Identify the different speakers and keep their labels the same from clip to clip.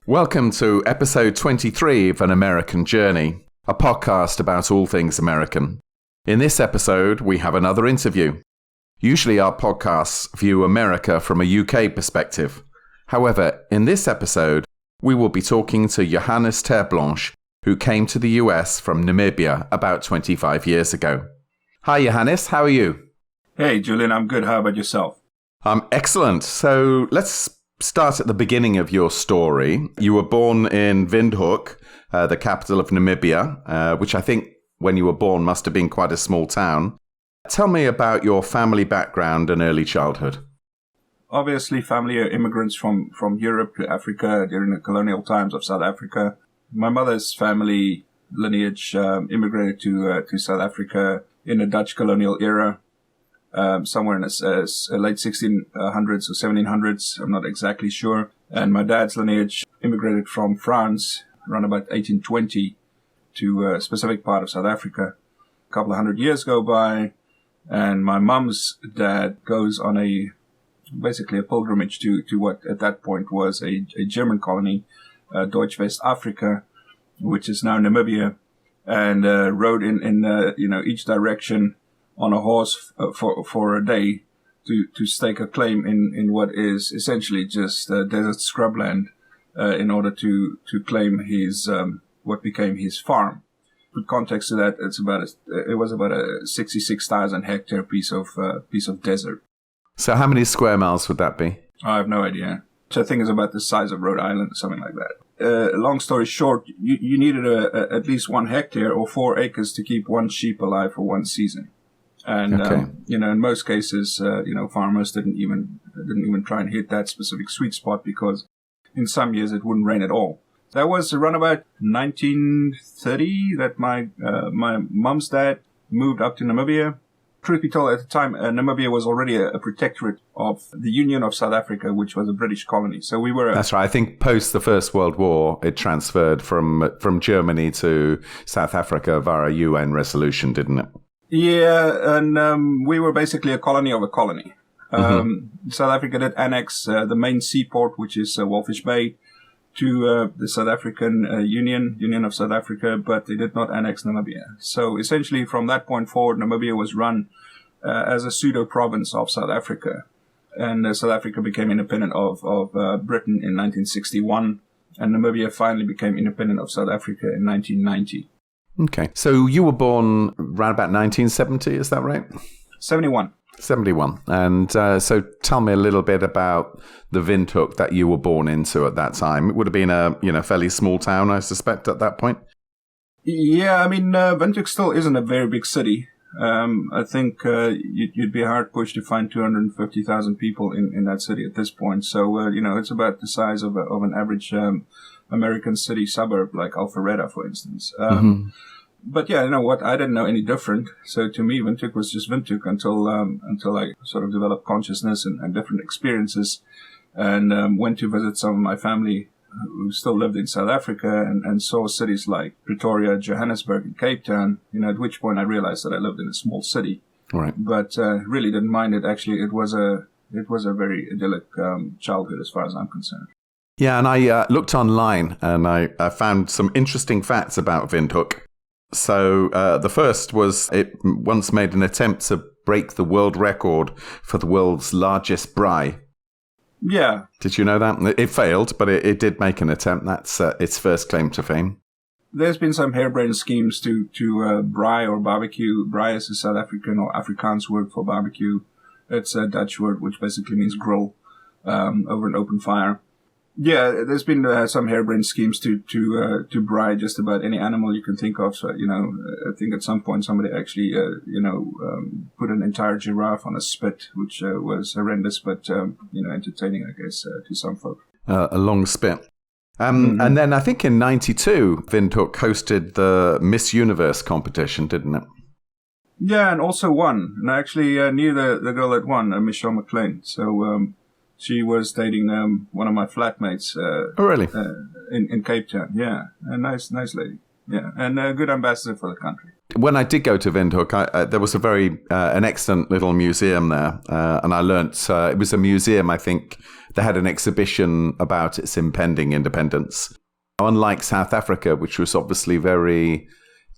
Speaker 1: Welcome to episode 23 of An American Journey, a podcast about all things American. In this episode, we have another interview. Usually our podcasts view America from a UK perspective. However, in this episode, we will be talking to Johannes Terblanche, who came to the US from Namibia about 25 years ago. Hi Johannes, how are you?
Speaker 2: Hey Julian, I'm good. How about yourself?
Speaker 1: I'm excellent. So let's start at the beginning of your story. You were born in Vinhook, the capital of Namibia, which I think when you were born must have been quite a small town. Tell me about your family background and early childhood.
Speaker 2: Obviously, family are immigrants from Europe to Africa during the colonial times of South Africa. My mother's family lineage immigrated to South Africa in the Dutch colonial era. Somewhere in the late 1600s or 1700s, I'm not exactly sure. And my dad's lineage immigrated from France around about 1820 to a specific part of South Africa. A couple of hundred years go by, and my mum's dad goes on basically a pilgrimage to what at that point was a German colony, Deutsch West Africa, which is now Namibia, and rode in each direction on a horse for a day to stake a claim in what is essentially just desert scrubland in order to claim his what became his farm. Put context to that, it was about a 66,000 hectare piece of desert.
Speaker 1: So how many square miles would that be?
Speaker 2: I have no idea. Which I think is about the size of Rhode Island or something like that. Long story short, you needed at least 1 hectare or 4 acres to keep one sheep alive for one season. And,
Speaker 1: okay.
Speaker 2: In most cases, farmers didn't even try and hit that specific sweet spot because in some years it wouldn't rain at all. That was around about 1930 that my mum's dad moved up to Namibia. Truth be told, at the time, Namibia was already a protectorate of the Union of South Africa, which was a British colony. So we were...
Speaker 1: That's right. I think post the First World War, it transferred from Germany to South Africa via a UN resolution, didn't it?
Speaker 2: Yeah, and we were basically a colony of a colony. South Africa did annex the main seaport, which is Walfish Bay, to the South African Union of South Africa, but they did not annex Namibia. So essentially, from that point forward, Namibia was run as a pseudo-province of South Africa. And South Africa became independent of Britain in 1961, and Namibia finally became independent of South Africa in 1990.
Speaker 1: Okay. So you were born around about 1970, is that right?
Speaker 2: 71.
Speaker 1: 71. And so tell me a little bit about the Vinhook that you were born into at that time. It would have been a fairly small town, I suspect, at that point.
Speaker 2: Yeah, I mean, Vinhook still isn't a very big city. I think you'd be hard pushed to find 250,000 people in that city at this point. So, it's about the size of an average American city suburb like Alpharetta, for instance. But yeah, you know what? I didn't know any different. So to me, Vinhook was just Vinhook until I sort of developed consciousness and different experiences, and went to visit some of my family who still lived in South Africa and saw cities like Pretoria, Johannesburg, and Cape Town. At which point I realized that I lived in a small city.
Speaker 1: Right.
Speaker 2: But really didn't mind it. Actually, it was a very idyllic childhood as far as I'm concerned.
Speaker 1: Yeah, and I looked online and I found some interesting facts about Vinhook. So the first was it once made an attempt to break the world record for the world's largest braai.
Speaker 2: Yeah.
Speaker 1: Did you know that? It failed, but it did make an attempt. That's its first claim to fame.
Speaker 2: There's been some harebrained schemes to braai or barbecue. Braai is a South African or Afrikaans word for barbecue. It's a Dutch word which basically means grill over an open fire. Yeah, there's been some harebrained schemes to braai just about any animal you can think of. So, I think at some point somebody actually, put an entire giraffe on a spit, which was horrendous, but, entertaining, I guess, to some folk.
Speaker 1: A long spit. And then I think in 92, Vinhook hosted the Miss Universe competition, didn't it?
Speaker 2: Yeah, and also won. And I actually knew the girl that won, Michelle McLean. So, she was dating one of my flatmates.
Speaker 1: Oh, really?
Speaker 2: In Cape Town, yeah. A nice lady, yeah. And a good ambassador for the country.
Speaker 1: when I did go to Vinhook, there was an excellent little museum there, and I learnt it was a museum. I think they had an exhibition about its impending independence. Unlike South Africa, which was obviously very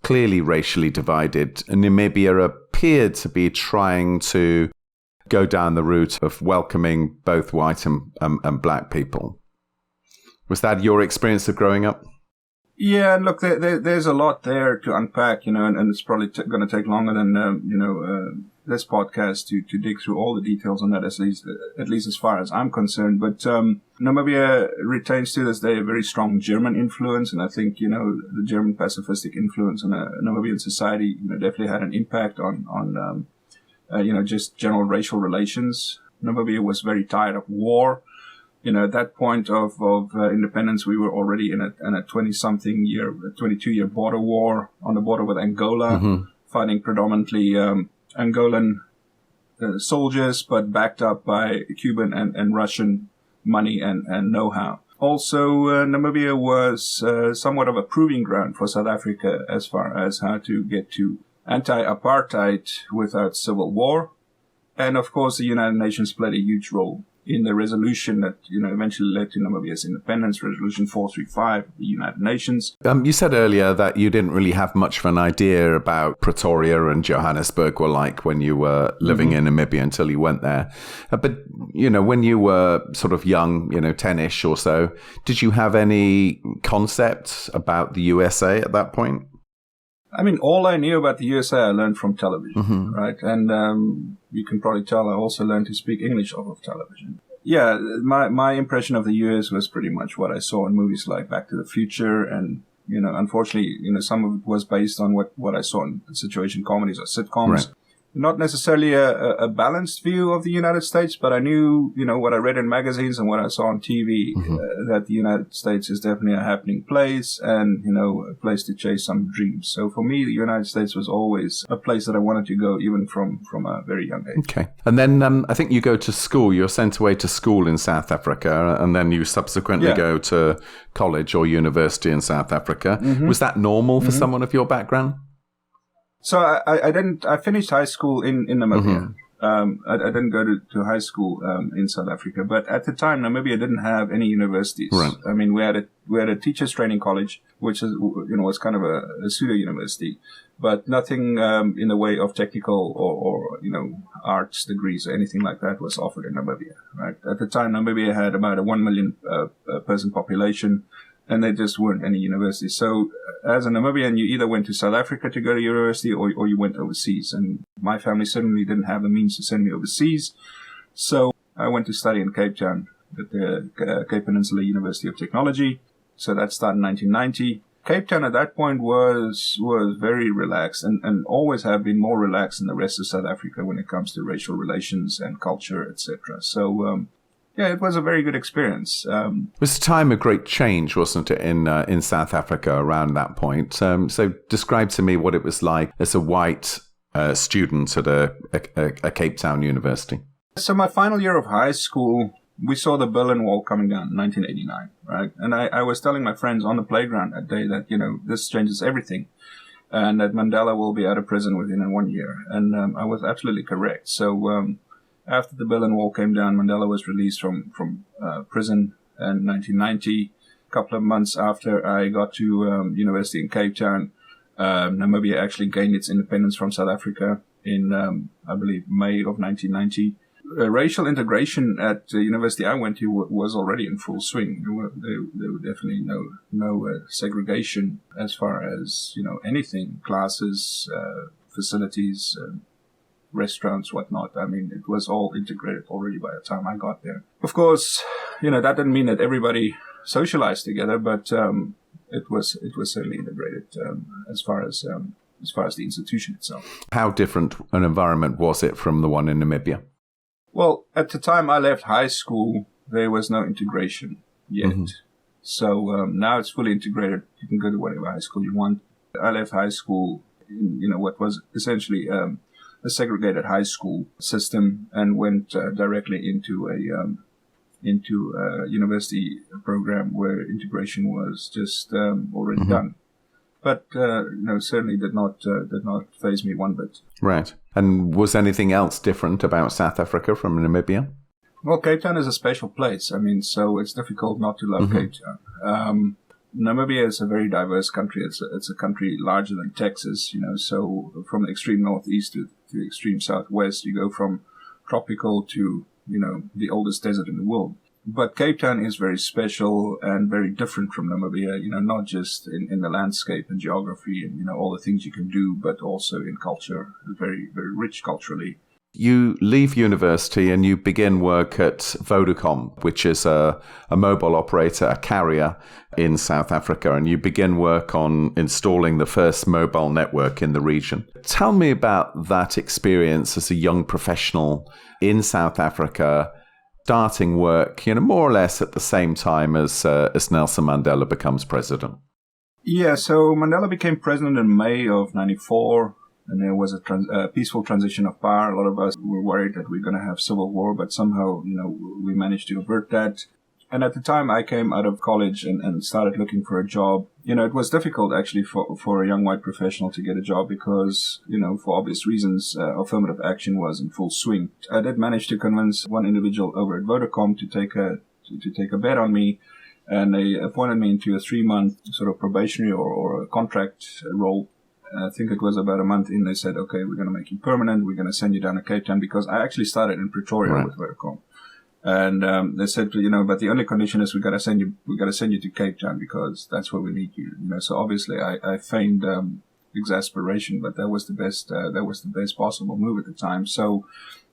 Speaker 1: clearly racially divided, Namibia appeared to be trying to go down the route of welcoming both white and black people. Was that your experience of growing up?
Speaker 2: Yeah, and look, there's a lot there to unpack, and it's probably going to take longer than, this podcast to dig through all the details on that, at least as far as I'm concerned. But Namibia retains to this day a very strong German influence, and I think, the German pacifistic influence on Namibian society, definitely had an impact on just general racial relations. Namibia was very tired of war. At that point of independence, we were already in a 22-year border war on the border with Angola, fighting predominantly Angolan soldiers, but backed up by Cuban and Russian money and know-how. Also, Namibia was somewhat of a proving ground for South Africa as far as how to get to anti-apartheid without civil war. And of course, the United Nations played a huge role in the resolution that, eventually led to Namibia's independence, Resolution 435 of the United Nations.
Speaker 1: You said earlier that you didn't really have much of an idea about Pretoria and Johannesburg were like when you were living in Namibia until you went there. But, when you were sort of young, 10-ish or so, did you have any concept about the USA at that point?
Speaker 2: I mean, all I knew about the USA I learned from television, right? And you can probably tell I also learned to speak English off of television. Yeah, my impression of the US was pretty much what I saw in movies like Back to the Future. And, unfortunately, some of it was based on what I saw in situation comedies or sitcoms. Right. Not necessarily a balanced view of the United States, but I knew, what I read in magazines and what I saw on TV, that the United States is definitely a happening place and, a place to chase some dreams. So for me, the United States was always a place that I wanted to go, even from a very young age.
Speaker 1: Okay. And then I think you go to school, you're sent away to school in South Africa, and then you subsequently go to college or university in South Africa. Was that normal for someone of your background?
Speaker 2: So I finished high school in Namibia. I didn't go to high school in South Africa, but at the time Namibia didn't have any universities. Right. I mean, we had a teachers training college, which is was kind of a pseudo university, but nothing in the way of technical or arts degrees or anything like that was offered in Namibia. Right. At the time, Namibia had about a 1 million person population. And there just weren't any universities. So as a Namibian, you either went to South Africa to go to university or you went overseas. And my family certainly didn't have the means to send me overseas. So I went to study in Cape Town at the Cape Peninsula University of Technology. So that started in 1990. Cape Town at that point was very relaxed and always have been more relaxed than the rest of South Africa when it comes to racial relations and culture, etc. So, yeah, it was a very good experience.
Speaker 1: It was a time of great change, wasn't it, in South Africa around that point? So describe to me what it was like as a white student at a Cape Town university.
Speaker 2: So my final year of high school, we saw the Berlin Wall coming down in 1989, right? And I was telling my friends on the playground that day that, this changes everything. And that Mandela will be out of prison within 1 year. And I was absolutely correct. So after the Berlin Wall came down, Mandela was released from prison in 1990. A couple of months after I got to university in Cape Town, Namibia actually gained its independence from South Africa in, I believe, May of 1990. Racial integration at the university I went to was already in full swing. There were definitely no segregation as far as anything, classes, facilities. Restaurants, whatnot. I mean, it was all integrated already by the time I got there. Of course, that didn't mean that everybody socialized together, but it was certainly integrated as far as the institution itself.
Speaker 1: How different an environment was it from the one in Namibia?
Speaker 2: Well, at the time I left high school, there was no integration yet. So now it's fully integrated. You can go to whatever high school you want. I left high school in what was essentially a segregated high school system and went directly into a university program where integration was just already done. But certainly did not faze me one bit.
Speaker 1: Right. And was anything else different about South Africa from Namibia?
Speaker 2: Well, Cape Town is a special place. I mean, so it's difficult not to love Cape Town. Namibia is a very diverse country. It's a country larger than Texas, so from the extreme northeast to the extreme southwest, you go from tropical to, the oldest desert in the world. But Cape Town is very special and very different from Namibia, not just in the landscape and geography and, all the things you can do, but also in culture, very, very rich culturally.
Speaker 1: You leave university and you begin work at Vodacom, which is a mobile operator, a carrier in South Africa, and you begin work on installing the first mobile network in the region. Tell me about that experience as a young professional in South Africa, starting work, more or less at the same time as Nelson Mandela becomes president.
Speaker 2: Yeah, so Mandela became president in May of 94. And there was a peaceful transition of power. A lot of us were worried that we were going to have civil war, but somehow, we managed to avert that. And at the time I came out of college and started looking for a job, it was difficult actually for a young white professional to get a job because, for obvious reasons, affirmative action was in full swing. I did manage to convince one individual over at Vodacom to take a bet on me. And they appointed me into a 3-month sort of probationary or a contract role. I think it was about a month in, they said, okay, we're going to make you permanent. We're going to send you down to Cape Town, because I actually started in Pretoria with Vodacom. And they said, but the only condition is we got to send you to Cape Town because that's where we need you. So obviously I feigned exasperation, but that was the best possible move at the time. So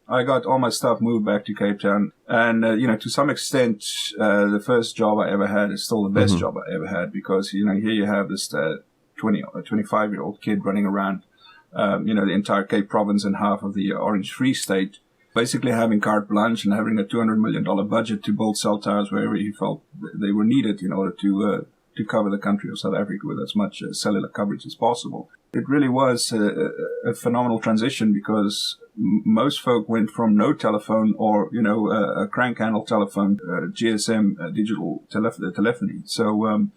Speaker 2: I got all my stuff moved back to Cape Town. And, to some extent, the first job I ever had is still the best job I ever had, because, here you have this, 25-year-old kid running around, the entire Cape Province and half of the Orange Free State, basically having carte blanche and having a $200 million budget to build cell towers wherever he felt they were needed in order to cover the country of South Africa with as much cellular coverage as possible. It really was a phenomenal transition, because most folk went from no telephone or, a crank handle telephone, GSM, digital telephony. So,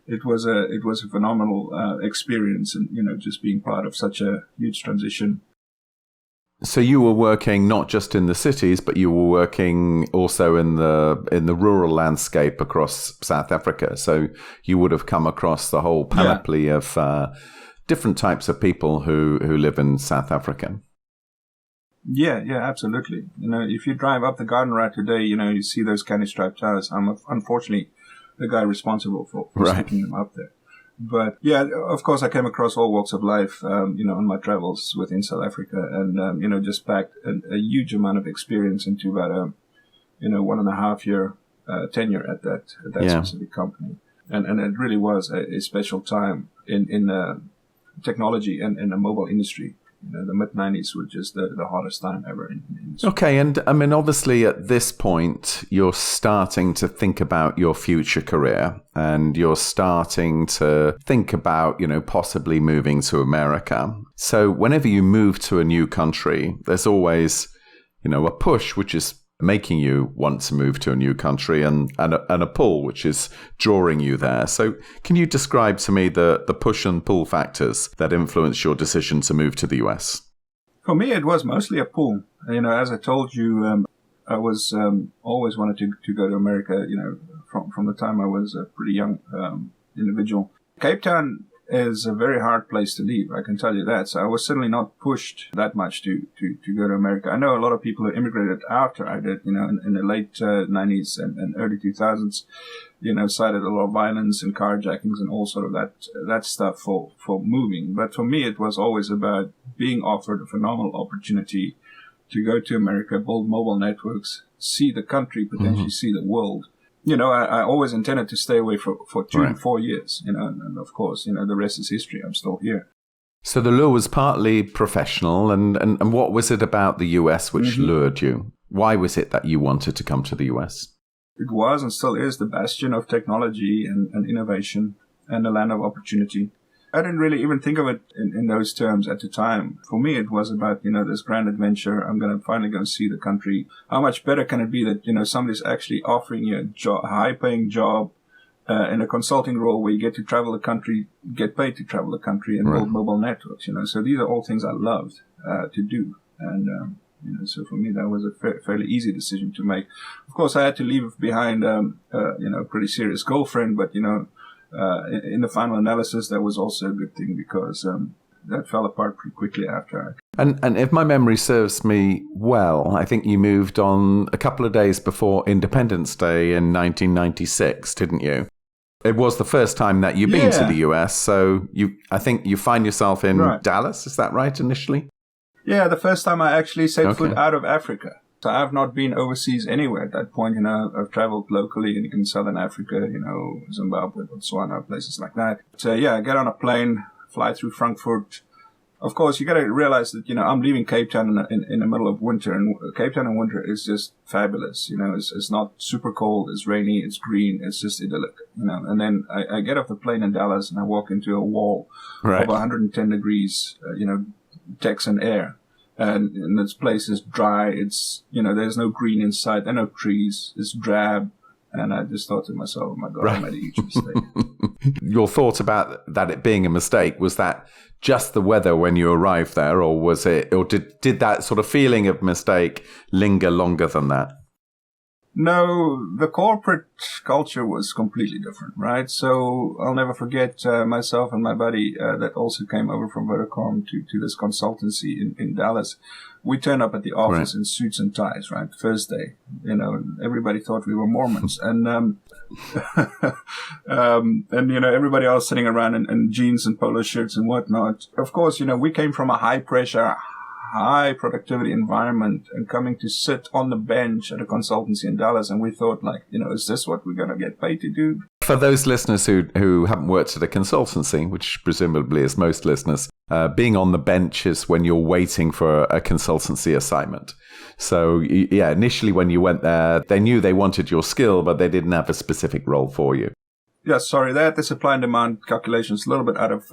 Speaker 2: it was a phenomenal experience, and just being part of such a huge transition.
Speaker 1: So you were working not just in the cities, but you were working also in the rural landscape across South Africa. So you would have come across the whole panoply of different types of people who live in South Africa.
Speaker 2: Yeah, absolutely. If you drive up the Garden Route today, you see those candy stripe towers. I'm unfortunately the guy responsible for sticking them up there. But yeah, of course, I came across all walks of life, on my travels within South Africa, and just packed a huge amount of experience into about a 1.5 year tenure at that specific company, and it really was a special time in technology and in the mobile industry. The mid-90s were just the hardest time ever in industry.
Speaker 1: Okay, and I mean, obviously at this point, you're starting to think about your future career, and you're starting to think about, possibly moving to America. So whenever you move to a new country, there's always, a push, which is making you want to move to a new country, and a pull, which is drawing you there. So can you describe to me the push and pull factors that influence your decision to move to the US?
Speaker 2: For me, it was mostly a pull. As I told you, I was always wanted to go to America, from the time I was a pretty young individual. Cape Town is a very hard place to leave, I can tell you that. So I was certainly not pushed that much to go to America. I know a lot of people who immigrated after I did, in the late 90s and early 2000s, cited a lot of violence and carjackings and all sort of that stuff for moving. But for me, it was always about being offered a phenomenal opportunity to go to America, build mobile networks, see the country, potentially see the world. I always intended to stay away for 2 to 4 years, and of course, the rest is history. I'm still here.
Speaker 1: So the lure was partly professional, and what was it about the US which lured you? Why was it that you wanted to come to the US?
Speaker 2: It was and still is the bastion of technology and innovation and the land of opportunity. I didn't really even think of it in those terms at the time. For me, it was about, this grand adventure. I'm going to finally go and see the country. How much better can it be that, somebody's actually offering you a high-paying job in a consulting role where you get to travel the country, get paid to travel the country and build mobile networks, So these are all things I loved to do. And, so for me, that was a fairly easy decision to make. Of course, I had to leave behind, a pretty serious girlfriend, but, in the final analysis, that was also a good thing because that fell apart pretty quickly after.
Speaker 1: And if my memory serves me well, I think you moved on a couple of days before Independence Day in 1996, didn't you? It was the first time that you've been to the US, so I think you find yourself in Dallas, is that right, initially?
Speaker 2: Yeah, the first time I actually set foot out of Africa. So I've not been overseas anywhere at that point. I've traveled locally in Southern Africa, Zimbabwe, Botswana, places like that. So I get on a plane, fly through Frankfurt. Of course, you got to realize that, I'm leaving Cape Town in the middle of winter, and Cape Town in winter is just fabulous. It's not super cold, it's rainy, it's green, it's just idyllic, And then I get off the plane in Dallas and I walk into a wall of 110 degrees, Texan air. And this place is dry. It's, there's no green inside. There are no trees. It's drab. And I just thought to myself, oh my God, I made a huge mistake.
Speaker 1: Your thought about that it being a mistake, was that just the weather when you arrived there, or did that sort of feeling of mistake linger longer than that?
Speaker 2: No, the corporate culture was completely different, right? So I'll never forget myself and my buddy that also came over from Vodacom to this consultancy in Dallas. We turned up at the office in suits and ties, right? First day, everybody thought we were Mormons. And, everybody else sitting around in jeans and polo shirts and whatnot. Of course, we came from a high pressure, high productivity environment and coming to sit on the bench at a consultancy in Dallas. And we thought is this what we're going to get paid to do?
Speaker 1: For those listeners who haven't worked at a consultancy, which presumably is most listeners, being on the bench is when you're waiting for a consultancy assignment. So initially when you went there, they knew they wanted your skill, but they didn't have a specific role for you.
Speaker 2: Yeah, sorry, they had the supply and demand calculations a little bit out of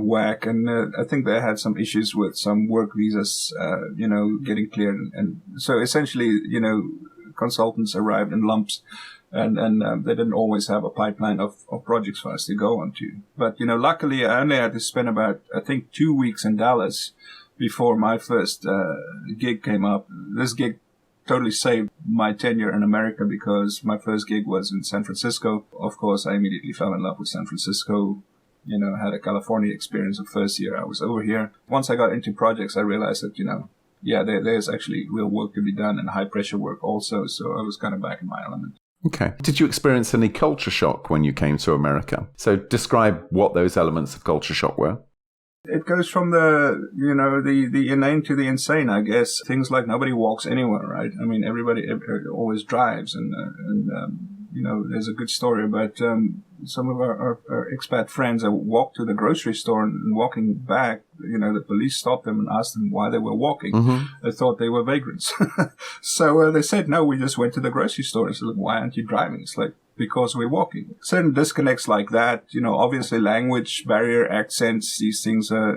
Speaker 2: whack, and I think they had some issues with some work visas, getting cleared, and so essentially, consultants arrived in lumps, and they didn't always have a pipeline of projects for us to go onto. But luckily, I only had to spend about 2 weeks in Dallas before my first gig came up. This gig totally saved my tenure in America because my first gig was in San Francisco. Of course, I immediately fell in love with San Francisco. Had a California experience the first year I was over here. Once I got into projects, I realized that, there's actually real work to be done and high pressure work also. So I was kind of back in my element.
Speaker 1: Okay. Did you experience any culture shock when you came to America? So describe what those elements of culture shock were.
Speaker 2: It goes from the inane to the insane, I guess. Things like nobody walks anywhere, right? I mean, everybody always drives, and there's a good story about some of our expat friends that walked to the grocery store and walking back, the police stopped them and asked them why they were walking. Mm-hmm. They thought they were vagrants. So they said, no, we just went to the grocery store. I said, why aren't you driving? It's like, because we're walking. Certain disconnects like that, obviously language barrier, accents, these things are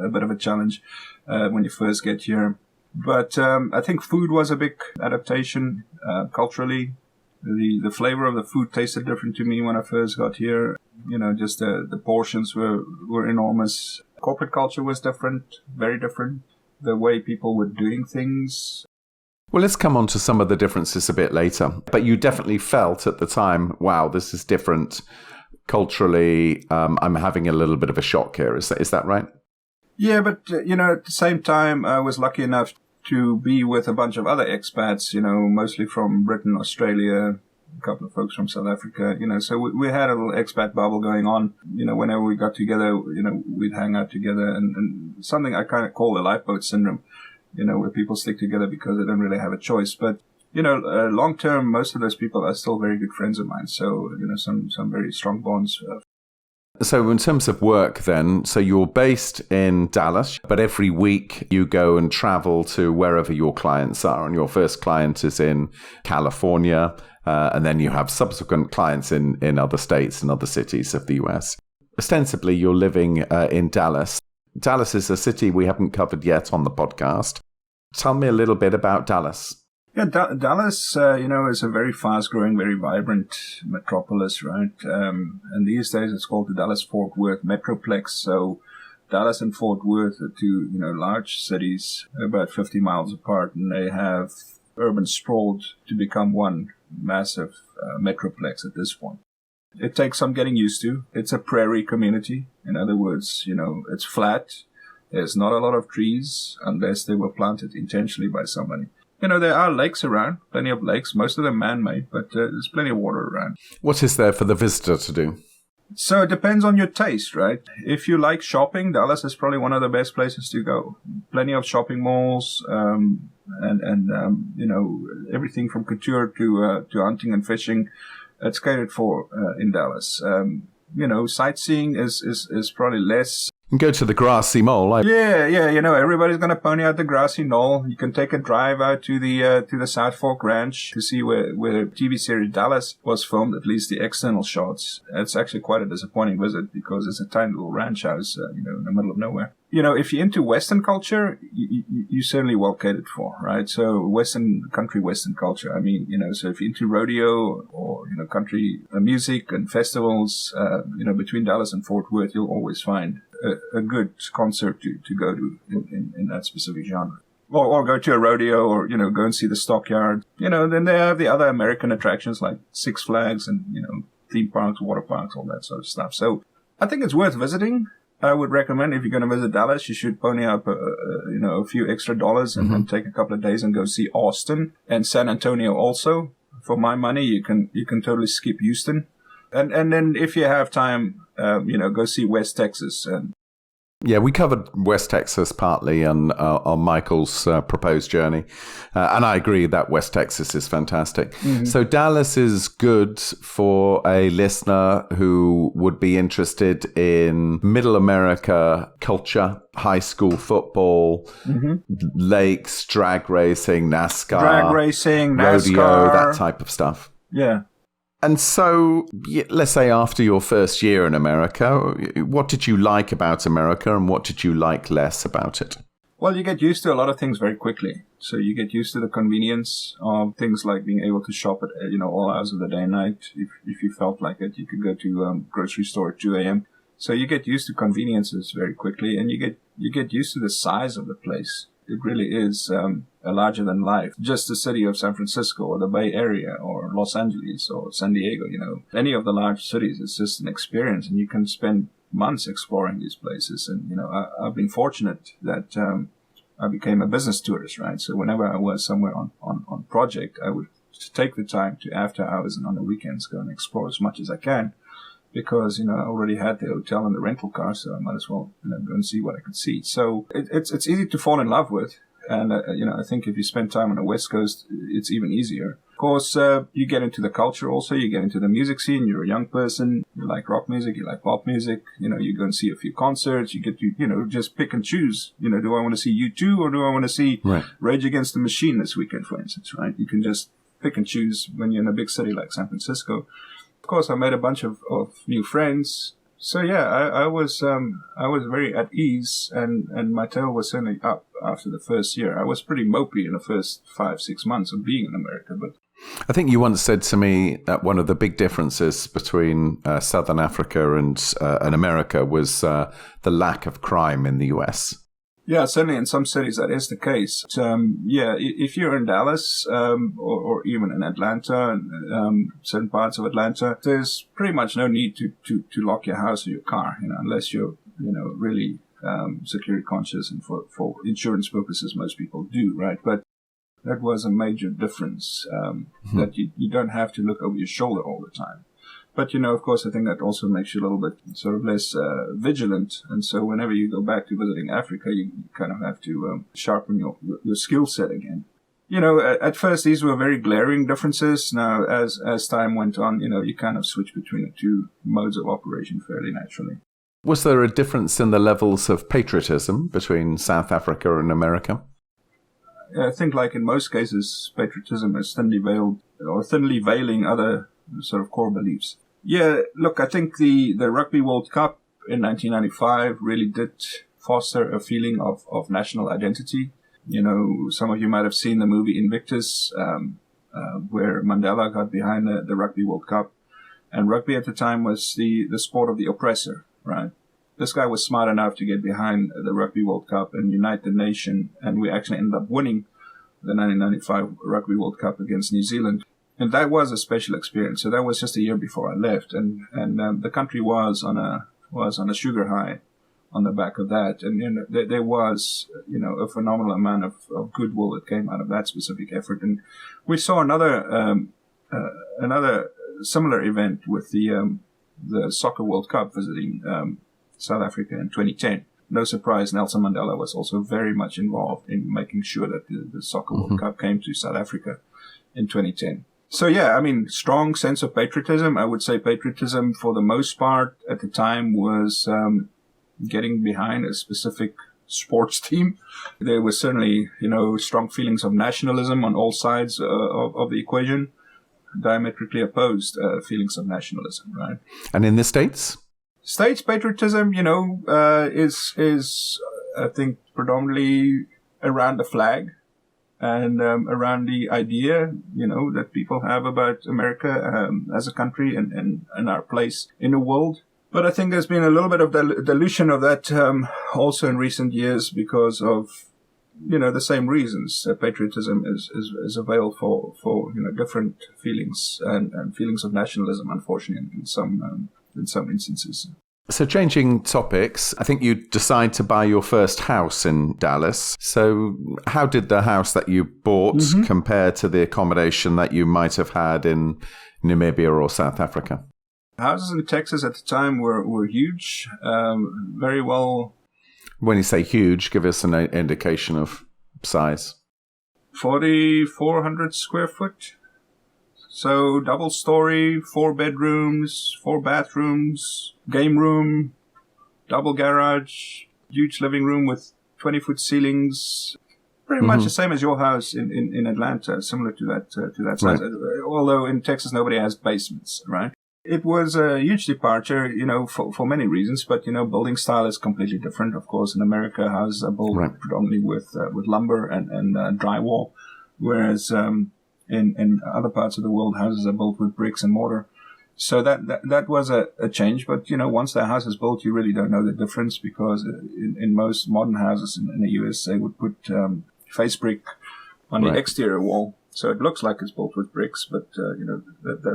Speaker 2: a bit of a challenge when you first get here. But I think food was a big adaptation culturally. The flavor of the food tasted different to me when I first got here. Just the portions were enormous. Corporate culture was different, very different. The way people were doing things.
Speaker 1: Well, let's come on to some of the differences a bit later. But you definitely felt at the time, wow, this is different culturally. I'm having a little bit of a shock here. Is that right?
Speaker 2: Yeah, but, at the same time, I was lucky enough to be with a bunch of other expats, mostly from Britain, Australia, a couple of folks from South Africa, so we had a little expat bubble going on. Whenever we got together, we'd hang out together and something I kind of call the lifeboat syndrome. Where people stick together because they don't really have a choice. But, long term, most of those people are still very good friends of mine. So, some very strong bonds.
Speaker 1: So in terms of work then, so you're based in Dallas, but every week you go and travel to wherever your clients are. And your first client is in California, and then you have subsequent clients in other states and other cities of the US. Ostensibly, you're living in Dallas. Dallas is a city we haven't covered yet on the podcast. Tell me a little bit about Dallas.
Speaker 2: Yeah, Dallas, is a very fast-growing, very vibrant metropolis, right? And these days it's called the Dallas-Fort Worth Metroplex. So Dallas and Fort Worth are two, large cities about 50 miles apart, and they have urban sprawled to become one massive metroplex at this point. It takes some getting used to. It's a prairie community. In other words, it's flat. There's not a lot of trees unless they were planted intentionally by somebody. There are lakes around, plenty of lakes, most of them man-made, but there's plenty of water around.
Speaker 1: What is there for the visitor to do?
Speaker 2: So it depends on your taste, right? If you like shopping, Dallas is probably one of the best places to go. Plenty of shopping malls, and everything from couture to hunting and fishing. It's catered for in Dallas. Sightseeing is probably less.
Speaker 1: You can go to the grassy knoll.
Speaker 2: Yeah. Everybody's going to pony out the grassy knoll. You can take a drive out to the South Fork Ranch to see where the TV series Dallas was filmed, at least the external shots. It's actually quite a disappointing visit because it's a tiny little ranch house, in the middle of nowhere. If you're into Western culture, you're certainly well catered for, right? So Western culture. So if you're into rodeo or, country music and festivals, between Dallas and Fort Worth, you'll always find a good concert to go to in that specific genre. Or go to a rodeo or, go and see the stockyard. Then they have the other American attractions like Six Flags and, theme parks, water parks, all that sort of stuff. So I think it's worth visiting. I would recommend if you're going to visit Dallas, you should pony up, a few extra dollars and then take a couple of days and go see Austin and San Antonio also. For my money, you can totally skip Houston. And then if you have time, go see West Texas.
Speaker 1: Yeah, we covered West Texas partly on Michael's proposed journey. And I agree that West Texas is fantastic. Mm-hmm. So Dallas is good for a listener who would be interested in Middle America culture, high school football, lakes, drag racing, NASCAR, rodeo, that type of stuff.
Speaker 2: Yeah.
Speaker 1: And so, let's say after your first year in America, what did you like about America and what did you like less about it?
Speaker 2: Well, you get used to a lot of things very quickly. So you get used to the convenience of things like being able to shop at, all hours of the day and night. If you felt like it, you could go to grocery store at 2 a.m. So you get used to conveniences very quickly, and you get used to the size of the place. It really is a larger than life. Just the city of San Francisco or the Bay Area or Los Angeles or San Diego, any of the large cities, it's just an experience, and you can spend months exploring these places. And, I've been fortunate that I became a business tourist, right? So whenever I was somewhere on project, I would take the time to, after hours and on the weekends, go and explore as much as I can. Because, I already had the hotel and the rental car, so I might as well go and see what I could see. So it's easy to fall in love with. And, I think if you spend time on the West Coast, it's even easier. Of course, you get into the culture also. You get into the music scene. You're a young person. You like rock music. You like pop music. You go and see a few concerts. You get to, just pick and choose. Do I want to see U2 or do I want to see Rage Against the Machine this weekend, for instance, right? You can just pick and choose when you're in a big city like San Francisco. Of course, I made a bunch of new friends. So yeah, I was very at ease, and my tail was certainly up after the first year. I was pretty mopey in the first 5-6 months of being in America, but
Speaker 1: I think you once said to me that one of the big differences between Southern Africa and America was the lack of crime in the US.
Speaker 2: Yeah, certainly in some cities that is the case. If you're in Dallas or even in Atlanta, certain parts of Atlanta, there's pretty much no need to lock your house or your car, unless you're really security conscious, and for insurance purposes, most people do, right? But that was a major difference, that you don't have to look over your shoulder all the time. But, of course, I think that also makes you a little bit sort of less vigilant. And so whenever you go back to visiting Africa, you kind of have to sharpen your skill set again. At first, these were very glaring differences. Now, as time went on, you kind of switch between the two modes of operation fairly naturally.
Speaker 1: Was there a difference in the levels of patriotism between South Africa and America?
Speaker 2: I think, like in most cases, patriotism is thinly veiled or thinly veiling other sort of core beliefs. Yeah, look, I think the Rugby World Cup in 1995 really did foster a feeling of national identity. Some of you might have seen the movie Invictus, where Mandela got behind the Rugby World Cup. And rugby at the time was the sport of the oppressor, right? This guy was smart enough to get behind the Rugby World Cup and unite the nation. And we actually ended up winning the 1995 Rugby World Cup against New Zealand. And that was a special experience. So that was just a year before I left. And the country was on a sugar high on the back of that. And there was, a phenomenal amount of goodwill that came out of that specific effort. And we saw another similar event with the Soccer World Cup visiting South Africa in 2010. No surprise, Nelson Mandela was also very much involved in making sure that the Soccer World Cup came to South Africa in 2010. So yeah, strong sense of patriotism. I would say patriotism for the most part at the time was getting behind a specific sports team. There was certainly, strong feelings of nationalism on all sides of the equation. Diametrically opposed feelings of nationalism, right?
Speaker 1: And in the States?
Speaker 2: States patriotism, is I think predominantly around the flag and around the idea, that people have about America as a country and our place in the world. But I think there's been a little bit of dilution of that also in recent years because of the same reasons. Patriotism is a veil for different feelings and feelings of nationalism, unfortunately, in some instances.
Speaker 1: So changing topics, I think you decide to buy your first house in Dallas. So how did the house that you bought compare to the accommodation that you might have had in Namibia or South Africa?
Speaker 2: Houses in Texas at the time were huge, very well.
Speaker 1: When you say huge, give us an indication of size.
Speaker 2: 4,400 square foot. So double story, 4 bedrooms, 4 bathrooms, game room, double garage, huge living room with 20-foot ceilings. Pretty much the same as your house in Atlanta, similar to that size. Right. Although in Texas nobody has basements, right? It was a huge departure, for many reasons, but, building style is completely different. Of course, in America, houses are built predominantly with lumber and drywall, whereas in other parts of the world, houses are built with bricks and mortar. So that was a change. But, once the house is built, you really don't know the difference because in most modern houses in the US, they would put face brick on the exterior wall. So it looks like it's built with bricks, but,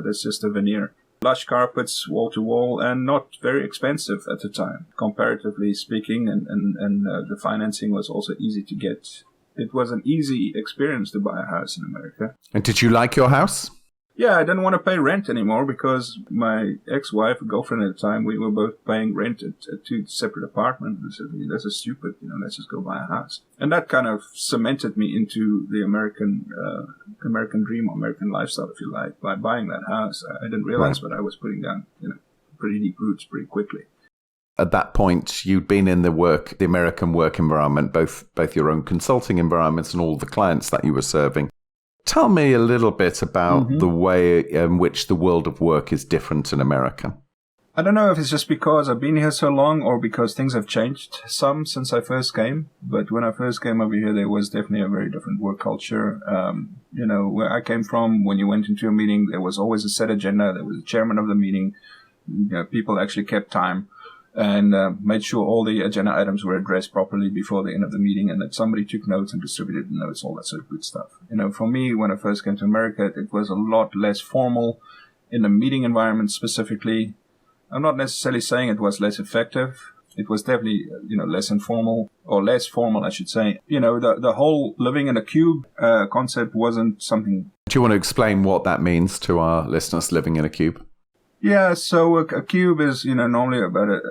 Speaker 2: that's just a veneer. Lush carpets, wall to wall, and not very expensive at the time, comparatively speaking, and the financing was also easy to get. It was an easy experience to buy a house in America. And
Speaker 1: did you like your house?
Speaker 2: Yeah, I didn't want to pay rent anymore because my ex-wife, girlfriend at the time, we were both paying rent at 2 separate apartments. I said, this is stupid, let's just go buy a house. And that kind of cemented me into the American dream, American lifestyle, if you like, by buying that house. I didn't realize what I was putting down, pretty deep roots pretty quickly.
Speaker 1: At that point, you'd been in the American work environment, both your own consulting environments and all the clients that you were serving. Tell me a little bit about the way in which the world of work is different in America.
Speaker 2: I don't know if it's just because I've been here so long or because things have changed some since I first came. But when I first came over here, there was definitely a very different work culture. Where I came from, when you went into a meeting, there was always a set agenda. There was a chairman of the meeting. People actually kept time and made sure all the agenda items were addressed properly before the end of the meeting and that somebody took notes and distributed the notes, all that sort of good stuff. For me, when I first came to America, it was a lot less formal in the meeting environment specifically. I'm not necessarily saying it was less effective. It was definitely, less informal, or less formal, I should say. The whole living in a cube concept wasn't something.
Speaker 1: Do you want to explain what that means to our listeners, living in a cube?
Speaker 2: Yeah, so a cube is, normally about a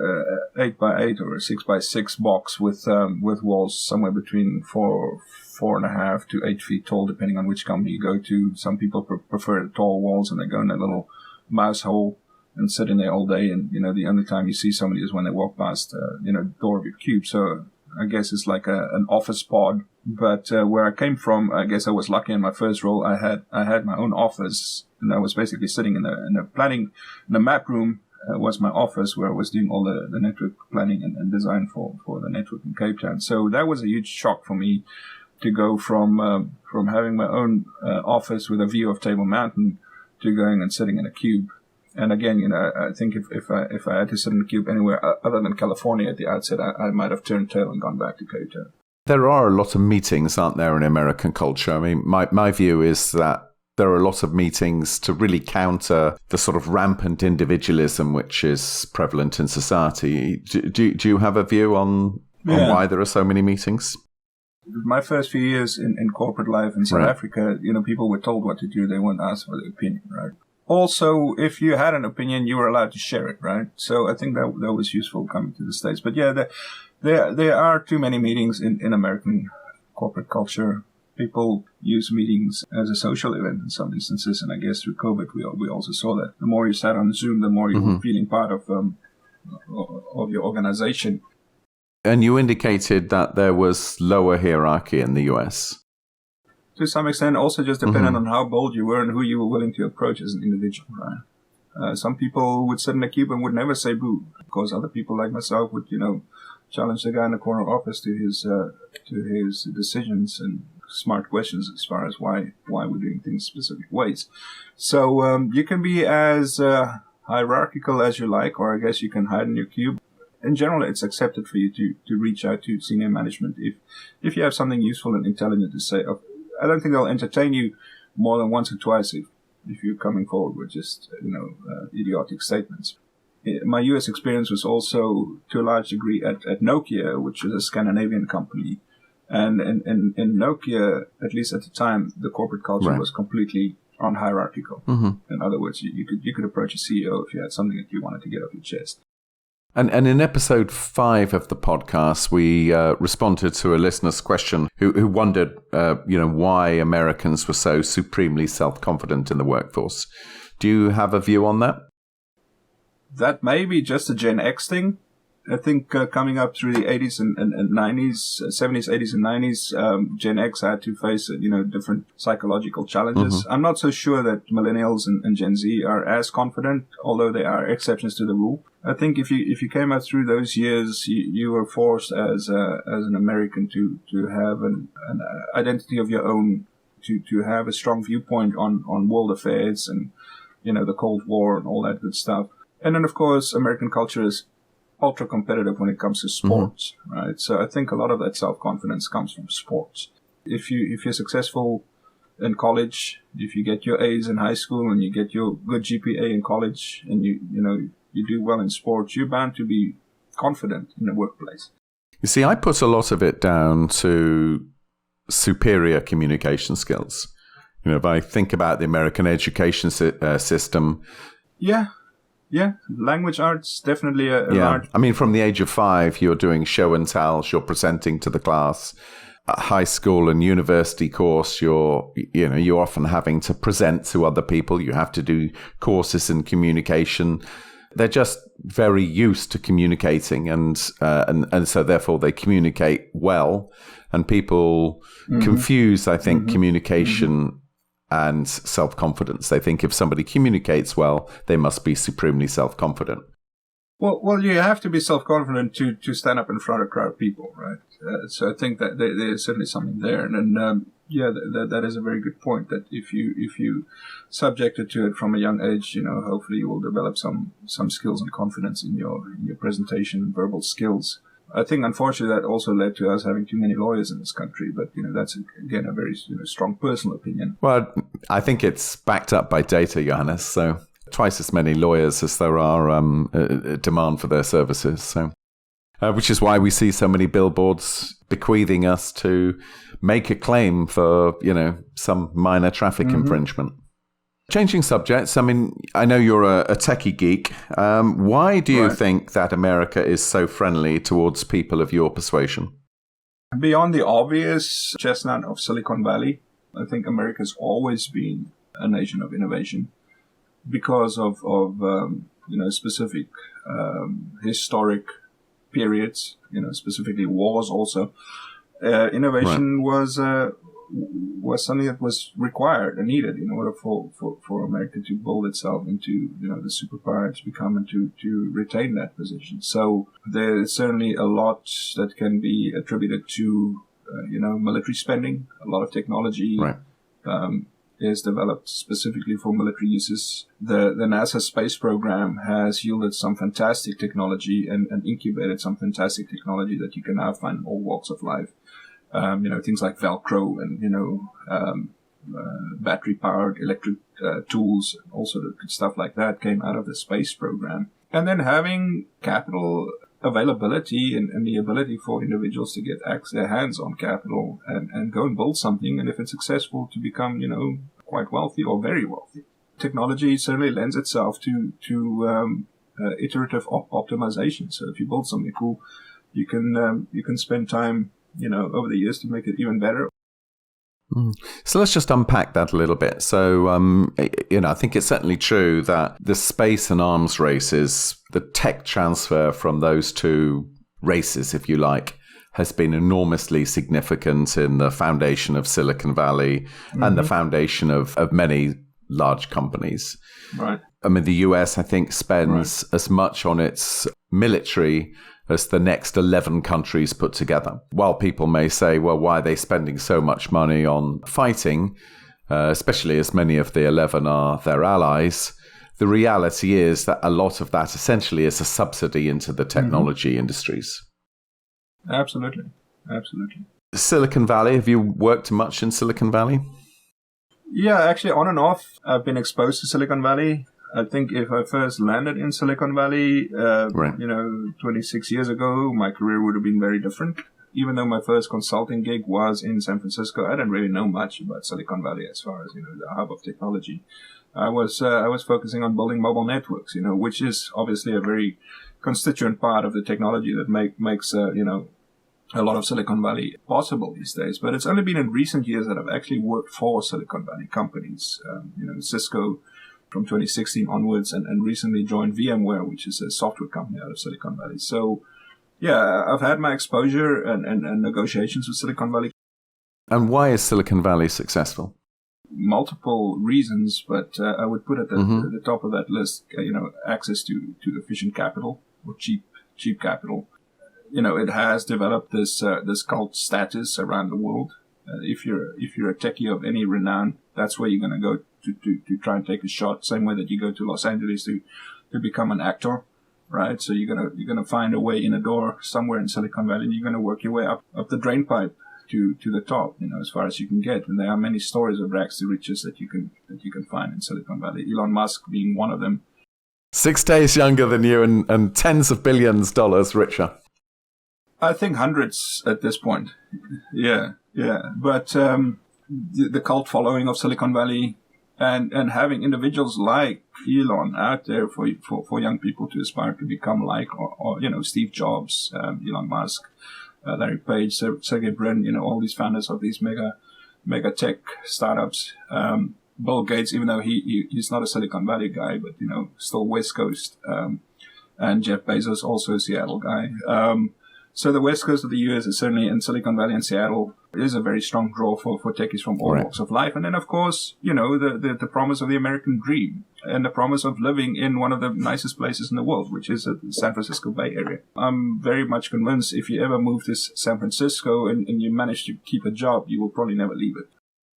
Speaker 2: 8x8 or a 6x6 box with walls somewhere between 4.5 to 8 feet tall, depending on which company you go to. Some people prefer the tall walls and they go in a little mouse hole and sit in there all day. And, the only time you see somebody is when they walk past, the door of your cube. So I guess it's like an office pod. But where I came from, I guess I was lucky in my first role. I had my own office, and I was basically sitting in the map room was my office where I was doing all the network planning and design for the network in Cape Town. So that was a huge shock for me to go from having my own office with a view of Table Mountain to going and sitting in a cube. And again, I think if I had to sit in a cube anywhere other than California at the outset, I might have turned tail and gone back to Cape Town.
Speaker 1: There are a lot of meetings, aren't there, in American culture? I mean, my view is that there are a lot of meetings to really counter the sort of rampant individualism which is prevalent in society. Do you have a view on why there are so many meetings?
Speaker 2: My first few years in corporate life in South Africa, people were told what to do. They weren't asked for their opinion, right? Also, if you had an opinion, you were allowed to share it, right? So I think that was useful coming to the States. But yeah, there are too many meetings in American corporate culture. People use meetings as a social event in some instances, and I guess through COVID we also saw that. The more you sat on Zoom, the more you were feeling part of your organization.
Speaker 1: And you indicated that there was lower hierarchy in the US.
Speaker 2: To some extent, also just dependent on how bold you were and who you were willing to approach as an individual, right? Some people would sit in a cube and would never say boo, because other people like myself would, challenge the guy in the corner office to his decisions and smart questions as far as why we're doing things specific ways. So you can be as hierarchical as you like, or I guess you can hide in your cube. In general, it's accepted for you to reach out to senior management if you have something useful and intelligent to say. I don't think they'll entertain you more than once or twice if you're coming forward with just idiotic statements. My US experience was also to a large degree at Nokia, which is a Scandinavian company. And in Nokia, at least at the time, the corporate culture was completely unhierarchical. In other words, you could approach a CEO if you had something that you wanted to get off your chest.
Speaker 1: And in episode 5 of the podcast, we responded to a listener's question who wondered, why Americans were so supremely self-confident in the workforce. Do you have a view on that?
Speaker 2: That may be just a Gen X thing. I think coming up through the 80s and 90s, 70s, 80s, and 90s, Gen X had to face, different psychological challenges. I'm not so sure that millennials and Gen Z are as confident, although there are exceptions to the rule. I think if you came up through those years, you were forced as an American to have an identity of your own, to have a strong viewpoint on world affairs and, the Cold War and all that good stuff. And then, of course, American culture is ultra competitive when it comes to sports, right? So I think a lot of that self-confidence comes from sports. If you're successful in college, if you get your A's in high school and you get your good GPA in college and you do well in sports, you're bound to be confident in the workplace.
Speaker 1: You see, I put a lot of it down to superior communication skills. If I think about the American education system.
Speaker 2: Yeah, language arts, definitely a large...
Speaker 1: I mean, from the age of 5, you're doing show and tells, you're presenting to the class. At high school and university course, you're often having to present to other people. You have to do courses in communication. They're just very used to communicating, and so therefore they communicate well. And people confuse, I think, communication and self-confidence. They think if somebody communicates well, they must be supremely self-confident.
Speaker 2: Well, you have to be self-confident to stand up in front of a crowd of people, right? So I think that there's certainly something there. And that is a very good point, that if you subjected to it from a young age, hopefully you will develop some skills and confidence in your presentation and verbal skills. I think, unfortunately, that also led to us having too many lawyers in this country. But, that's, again, a very strong personal opinion.
Speaker 1: Well, I think it's backed up by data, Johannes. So twice as many lawyers as there are demand for their services. So, which is why we see so many billboards bequeathing us to make a claim for, some minor traffic infringement. Changing subjects, I mean, I know you're a techie geek. Why do you think that America is so friendly towards people of your persuasion?
Speaker 2: Beyond the obvious chestnut of Silicon Valley, I think America's always been a nation of innovation because of specific historic periods, specifically wars also. Innovation was something that was required and needed in order for America to build itself into the superpower it's become and to retain that position. So there's certainly a lot that can be attributed to military spending. A lot of technology is developed specifically for military uses. The NASA space program has yielded some fantastic technology and incubated some fantastic technology that you can now find in all walks of life. Things like Velcro and, battery-powered electric tools, all sort of good stuff like that came out of the space program. And then having capital availability and the ability for individuals to get their hands on capital and go and build something, and if it's successful, to become, quite wealthy or very wealthy. Technology certainly lends itself to iterative optimization. So if you build something cool, you can spend time, over the years to make it even better.
Speaker 1: So let's just unpack that a little bit. So, I think it's certainly true that the space and arms races, the tech transfer from those two races, if you like, has been enormously significant in the foundation of Silicon Valley and the foundation of many large companies.
Speaker 2: Right.
Speaker 1: I mean, the US, I think, spends as much on its military as the next 11 countries put together. While people may say, well, why are they spending so much money on fighting, especially as many of the 11 are their allies, the reality is that a lot of that essentially is a subsidy into the technology industries.
Speaker 2: Absolutely.
Speaker 1: Silicon Valley, have you worked much in Silicon Valley?
Speaker 2: Yeah, actually, on and off, I've been exposed to Silicon Valley. I think if I first landed in Silicon Valley, 26 years ago, my career would have been very different. Even though my first consulting gig was in San Francisco, I didn't really know much about Silicon Valley as far as, the hub of technology. I was focusing on building mobile networks, which is obviously a very constituent part of the technology that makes a lot of Silicon Valley possible these days. But it's only been in recent years that I've actually worked for Silicon Valley companies, Cisco from 2016 onwards, and recently joined VMware, which is a software company out of Silicon Valley. So, yeah, I've had my exposure and negotiations with Silicon Valley.
Speaker 1: And why is Silicon Valley successful?
Speaker 2: Multiple reasons, but I would put at the top of that list, access to efficient capital or cheap capital. It has developed this cult status around the world. If you're a techie of any renown, that's where you're going to go to try and take a shot. Same way that you go to Los Angeles to become an actor, right? So you're gonna find a way in a door somewhere in Silicon Valley, and you're gonna work your way up the drain pipe to the top, as far as you can get. And there are many stories of rags to riches that you can find in Silicon Valley. Elon Musk being one of them.
Speaker 1: 6 days younger than you and tens of billions dollars richer.
Speaker 2: I think hundreds at this point. Yeah. But the cult following of Silicon Valley and having individuals like Elon out there for young people to aspire to become like, or Steve Jobs, Elon Musk, Larry Page, Sergey Brin, all these founders of these mega tech startups. Bill Gates, even though he's not a Silicon Valley guy, but still West Coast. And Jeff Bezos, also a Seattle guy. So the west coast of the U.S. is certainly, in Silicon Valley and Seattle, is a very strong draw for techies from all walks of life. And then, of course, the promise of the American dream and the promise of living in one of the nicest places in the world, which is the San Francisco Bay Area. I'm very much convinced if you ever move to San Francisco and you manage to keep a job, you will probably never leave it.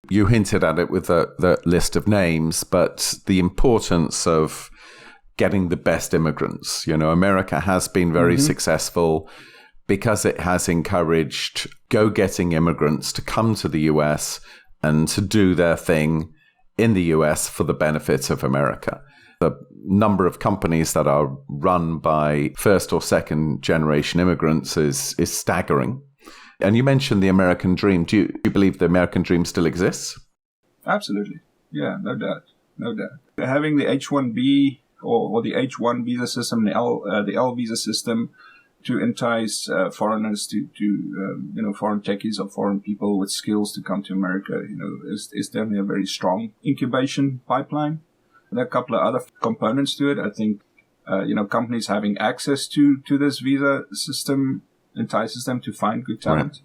Speaker 1: You hinted at it with the list of names, but the importance of getting the best immigrants. America has been very successful because it has encouraged go-getting immigrants to come to the US and to do their thing in the US for the benefit of America. The number of companies that are run by first or second generation immigrants is staggering. And you mentioned the American dream. Do you believe the American dream still exists?
Speaker 2: Absolutely. Yeah, no doubt. Having the H-1B or the H-1 visa system, the L visa system, to entice foreigners to foreign techies or foreign people with skills to come to America, is definitely a very strong incubation pipeline. There are a couple of other components to it. I think, companies having access to this visa system entices them to find good talent.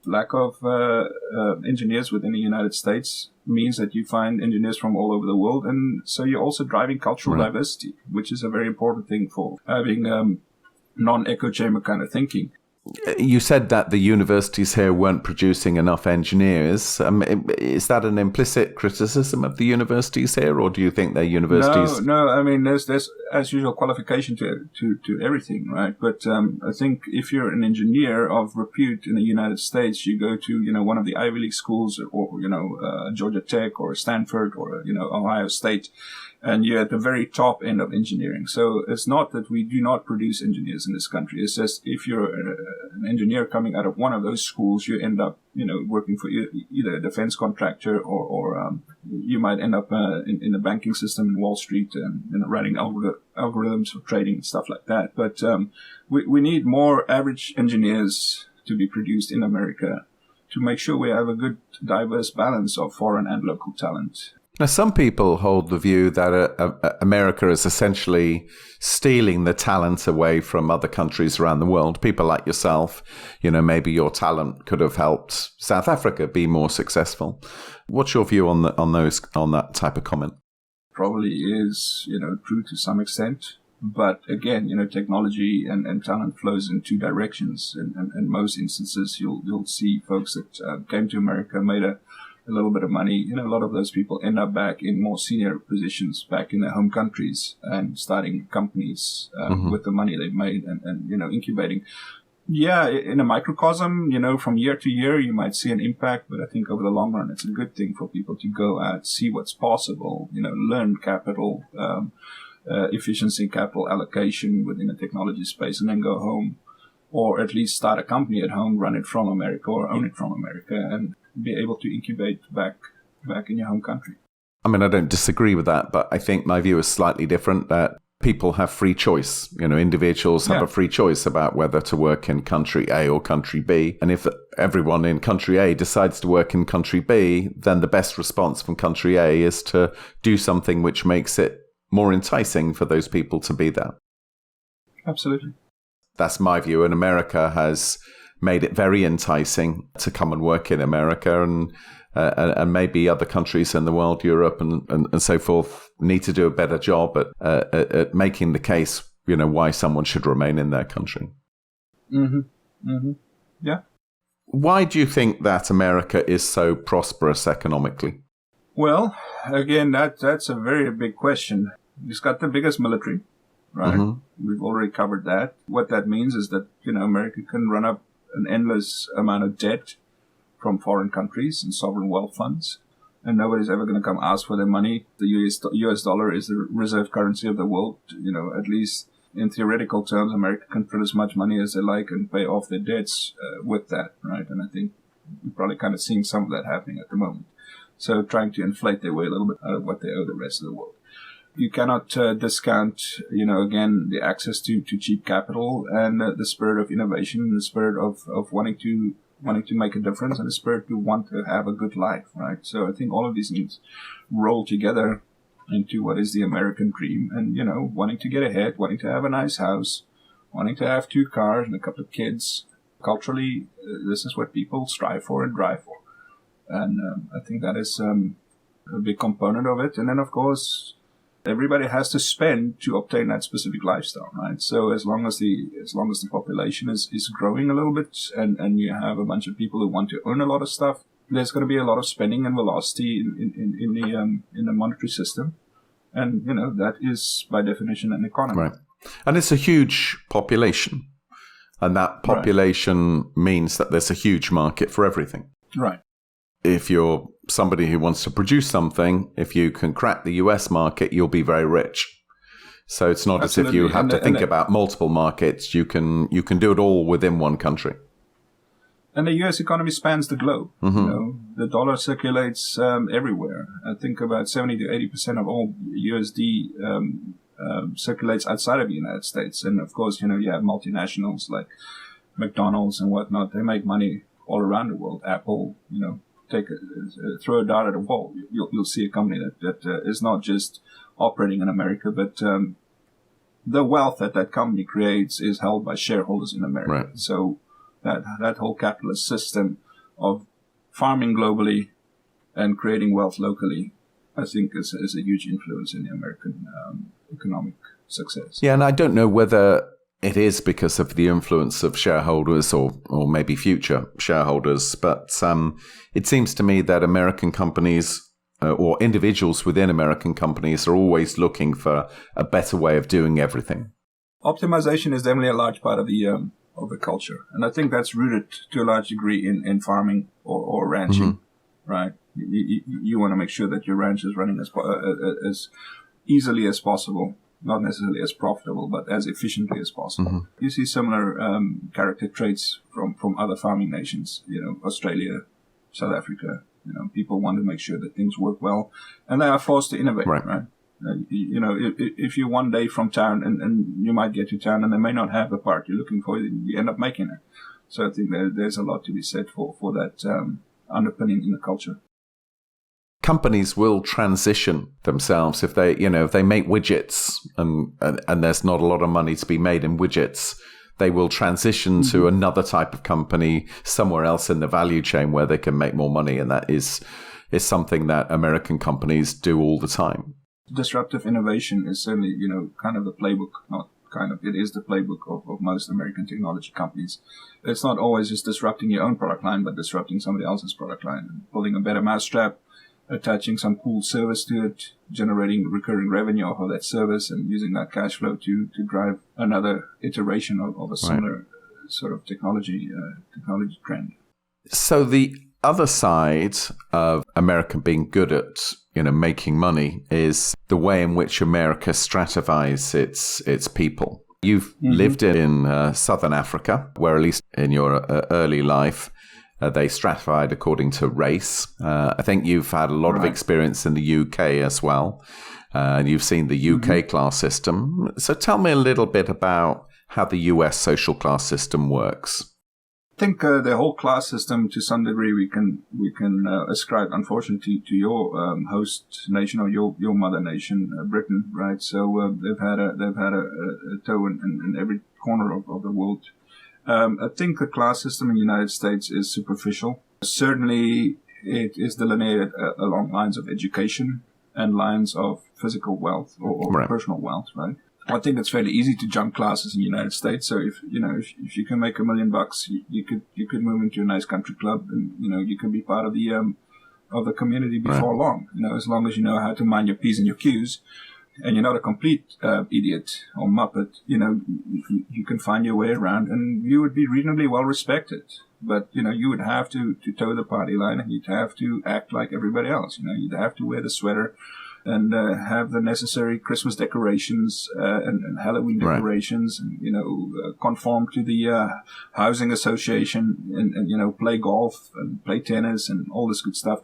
Speaker 2: Right. Lack of engineers within the United States means that you find engineers from all over the world. And so you're also driving cultural diversity, which is a very important thing for having non-echo chamber kind of thinking.
Speaker 1: You said that the universities here weren't producing enough engineers. Is that an implicit criticism of the universities here, or do you think their universities?
Speaker 2: No. I mean, there's as usual qualification to everything, right? But I think if you're an engineer of repute in the United States, you go to one of the Ivy League schools, or Georgia Tech or Stanford or Ohio State. And you're at the very top end of engineering. So it's not that we do not produce engineers in this country. It's just if you're an engineer coming out of one of those schools, you end up, working for either a defense contractor or you might end up in the banking system in Wall Street and writing algorithms for trading and stuff like that. But we need more average engineers to be produced in America to make sure we have a good, diverse balance of foreign and local talent.
Speaker 1: Now, some people hold the view that America is essentially stealing the talent away from other countries around the world. People like yourself, maybe your talent could have helped South Africa be more successful. What's your view on that type of comment?
Speaker 2: Probably is, true to some extent. But again, technology and talent flows in two directions. And in most instances, you'll see folks that came to America, made a little bit of money. A lot of those people end up back in more senior positions back in their home countries and starting companies with the money they've made and incubating. Yeah, in a microcosm, from year to year, you might see an impact, but I think over the long run, it's a good thing for people to go out, see what's possible, learn capital, efficiency, capital allocation within the technology space, and then go home, or at least start a company at home, run it from America or own it from America, and be able to incubate back in your home country.
Speaker 1: I mean, I don't disagree with that, but I think my view is slightly different, that people have free choice. Individuals have a free choice about whether to work in country A or country B. And if everyone in country A decides to work in country B, then the best response from country A is to do something which makes it more enticing for those people to be there.
Speaker 2: Absolutely.
Speaker 1: That's my view. And America has made it very enticing to come and work in America, and maybe other countries in the world, Europe and so forth, need to do a better job at making the case, why someone should remain in their country.
Speaker 2: Yeah.
Speaker 1: Why do you think that America is so prosperous economically?
Speaker 2: Well, again, that's a very big question. It's got the biggest military, right? We've already covered that. What that means is that, America can run up an endless amount of debt from foreign countries and sovereign wealth funds, and nobody's ever going to come ask for their money. The US dollar is the reserve currency of the world. At least in theoretical terms, America can print as much money as they like and pay off their debts with that, right? And I think we're probably kind of seeing some of that happening at the moment. So trying to inflate their way a little bit out of what they owe the rest of the world. You cannot discount, again, the access to cheap capital and the spirit of innovation, the spirit of wanting to make a difference, and the spirit to want to have a good life, right? So I think all of these things roll together into what is the American dream, and, wanting to get ahead, wanting to have a nice house, wanting to have 2 cars and a couple of kids. Culturally, this is what people strive for and drive for. And I think that is a big component of it. And then, of course, everybody has to spend to obtain that specific lifestyle, right? So as long as the population is growing a little bit, and you have a bunch of people who want to own a lot of stuff, there's going to be a lot of spending and velocity in the monetary system, and that is by definition an economy.
Speaker 1: Right, and it's a huge population, and that population means that there's a huge market for everything.
Speaker 2: Right.
Speaker 1: If you're somebody who wants to produce something, if you can crack the US market, you'll be very rich. So it's not as if you have to think about multiple markets. You can do it all within one country.
Speaker 2: And the US economy spans the globe. The dollar circulates everywhere. I think about 70 to 80% of all USD circulates outside of the United States. And of course, you have multinationals like McDonald's and whatnot. They make money all around the world. Apple, throw a dart at a wall, you'll see a company that is not just operating in America, but the wealth that company creates is held by shareholders in America.
Speaker 1: Right.
Speaker 2: So that whole capitalist system of farming globally and creating wealth locally, I think is a huge influence in the American economic success.
Speaker 1: Yeah, and I don't know whether it is because of the influence of shareholders or maybe future shareholders. But it seems to me that American companies or individuals within American companies are always looking for a better way of doing everything.
Speaker 2: Optimization is definitely a large part of the culture. And I think that's rooted to a large degree in farming or ranching, right? You want to make sure that your ranch is running as easily as possible. Not necessarily as profitable, but as efficiently as possible. You see similar character traits from other farming nations, Australia, South Africa. People want to make sure that things work well, and they are forced to innovate, right? If you're one day from town and you might get to town and they may not have the part you're looking for, you end up making it. So I think there's a lot to be said for that underpinning in the culture.
Speaker 1: Companies will transition themselves if they make widgets and there's not a lot of money to be made in widgets. They will transition to another type of company somewhere else in the value chain where they can make more money. And that is something that American companies do all the time.
Speaker 2: Disruptive innovation is certainly, kind of the playbook, not kind of, it is the playbook of most American technology companies. It's not always just disrupting your own product line, but disrupting somebody else's product line and building a better mousetrap, attaching some cool service to it, generating recurring revenue off of that service, and using that cash flow to drive another iteration of a similar sort of technology trend. So
Speaker 1: the other side of America being good at making money is the way in which America stratifies its people. You've lived in Southern Africa, where at least in your early life, they stratified according to race. I think you've had a lot of experience in the UK as well. And you've seen the UK class system. So tell me a little bit about how the US social class system works.
Speaker 2: I think the whole class system, to some degree, we can ascribe, unfortunately, to your host nation or your mother nation, Britain, right? So they've had a toe in every corner of the world. I think the class system in the United States is superficial. Certainly, it is delineated along lines of education and lines of physical wealth or personal wealth, right? I think it's fairly easy to jump classes in the United States. So if you can make $1 million, you could move into a nice country club, and you can be part of the community before long. As long as you know how to mind your P's and your Q's, and you're not a complete idiot or muppet, you can find your way around, and you would be reasonably well respected. But you would have to toe the party line, and you'd have to act like everybody else. You'd have to wear the sweater and have the necessary Christmas decorations and Halloween decorations, and conform to the housing association, and play golf and play tennis and all this good stuff.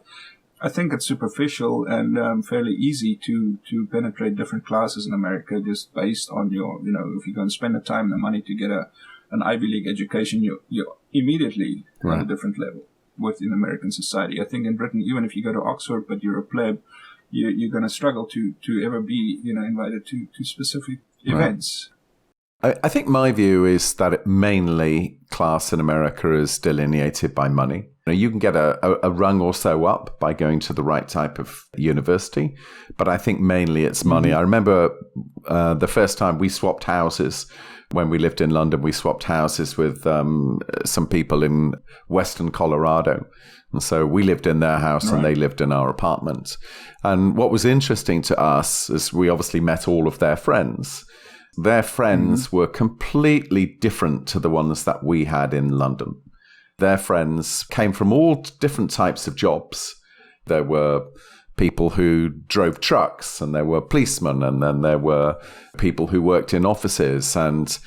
Speaker 2: I think it's superficial and fairly easy to penetrate different classes in America just based on your, if you're going to spend the time and the money to get an Ivy League education, you're immediately on a different level within American society. I think in Britain, even if you go to Oxford but you're a pleb, you're going to struggle to ever be invited to specific events.
Speaker 1: I think my view is that mainly class in America is delineated by money. You can get a rung or so up by going to the right type of university, but I think mainly it's money. I remember the first time we swapped houses when we lived in London. We swapped houses with some people in Western Colorado. And so we lived in their house and they lived in our apartment. And what was interesting to us is we obviously met all of their friends. Their friends were completely different to the ones that we had in London. Their friends came from all different types of jobs. There were people who drove trucks, and there were policemen, and then there were people who worked in offices. And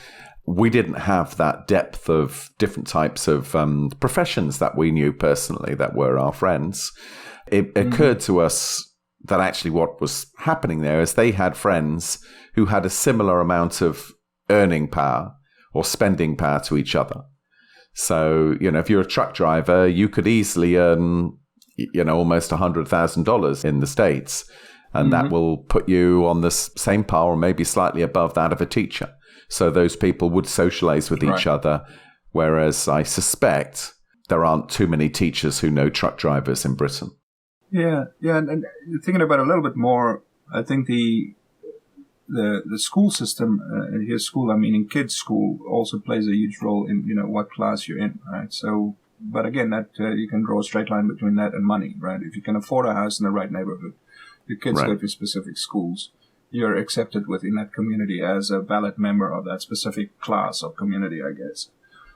Speaker 1: we didn't have that depth of different types of professions that we knew personally that were our friends. It occurred to us that actually what was happening there is they had friends who had a similar amount of earning power or spending power to each other. So, if you're a truck driver, you could easily earn, almost $100,000 in the States. And that will put you on the same par or maybe slightly above that of a teacher. So those people would socialize with each other. Whereas I suspect there aren't too many teachers who know truck drivers in Britain.
Speaker 2: Yeah. And thinking about it a little bit more, I think the the school system, and here school, I mean in kids' school, also plays a huge role in, what class you're in, right? So, but again, that you can draw a straight line between that and money, right? If you can afford a house in the right neighborhood, your kids go to specific schools, you're accepted within that community as a valid member of that specific class or community, I guess.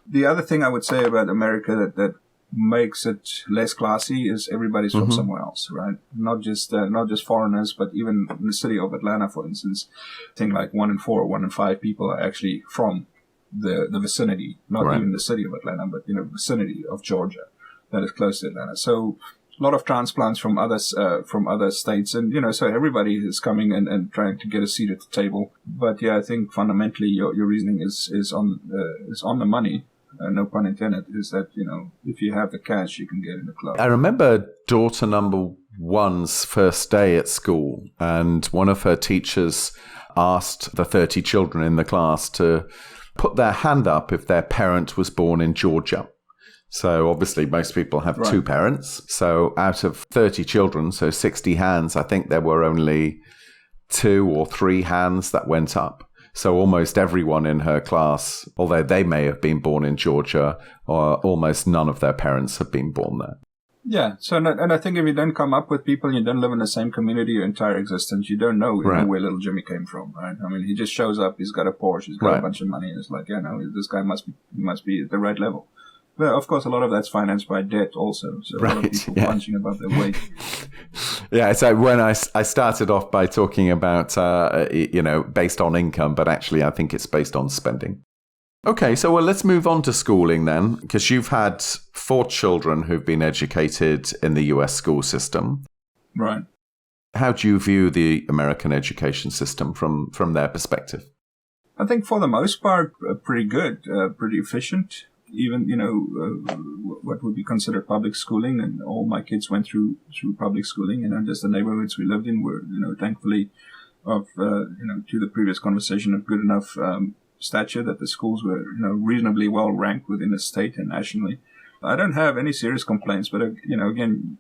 Speaker 2: The other thing I would say about America that makes it less classy is everybody's from somewhere else, right? Not just foreigners, but even in the city of Atlanta, for instance, I think like 1 in 4 or 1 in 5 people are actually from the vicinity, not even the city of Atlanta, but vicinity of Georgia that is close to Atlanta. So a lot of transplants from other states, and so everybody is coming and trying to get a seat at the table. But yeah, I think fundamentally your reasoning is on the money. No pun intended, is that, if you have the cash, you can get in the club.
Speaker 1: I remember daughter number one's first day at school, and one of her teachers asked the 30 children in the class to put their hand up if their parent was born in Georgia. So obviously most people have two parents. So out of 30 children, so 60 hands, I think there were only 2 or 3 hands that went up. So almost everyone in her class, although they may have been born in Georgia, or almost none of their parents have been born there.
Speaker 2: Yeah. So, and I think if you don't come up with people, you don't live in the same community your entire existence, you don't know where little Jimmy came from, right? I mean, he just shows up, he's got a Porsche, he's got a bunch of money, and it's like, this guy must be at the right level. But of course, a lot of that's financed by debt also. So a lot of people punching above their weight.
Speaker 1: Yeah, so when I started off by talking about, based on income, but actually I think it's based on spending. Okay, so let's move on to schooling then, because you've had 4 children who've been educated in the US school system.
Speaker 2: Right.
Speaker 1: How do you view the American education system from their perspective?
Speaker 2: I think for the most part, pretty good, pretty efficient. Even, what would be considered public schooling, and all my kids went through public schooling, just the neighborhoods we lived in were, thankfully, to the previous conversation, of good enough stature that the schools were, reasonably well ranked within the state and nationally. I don't have any serious complaints, but, again,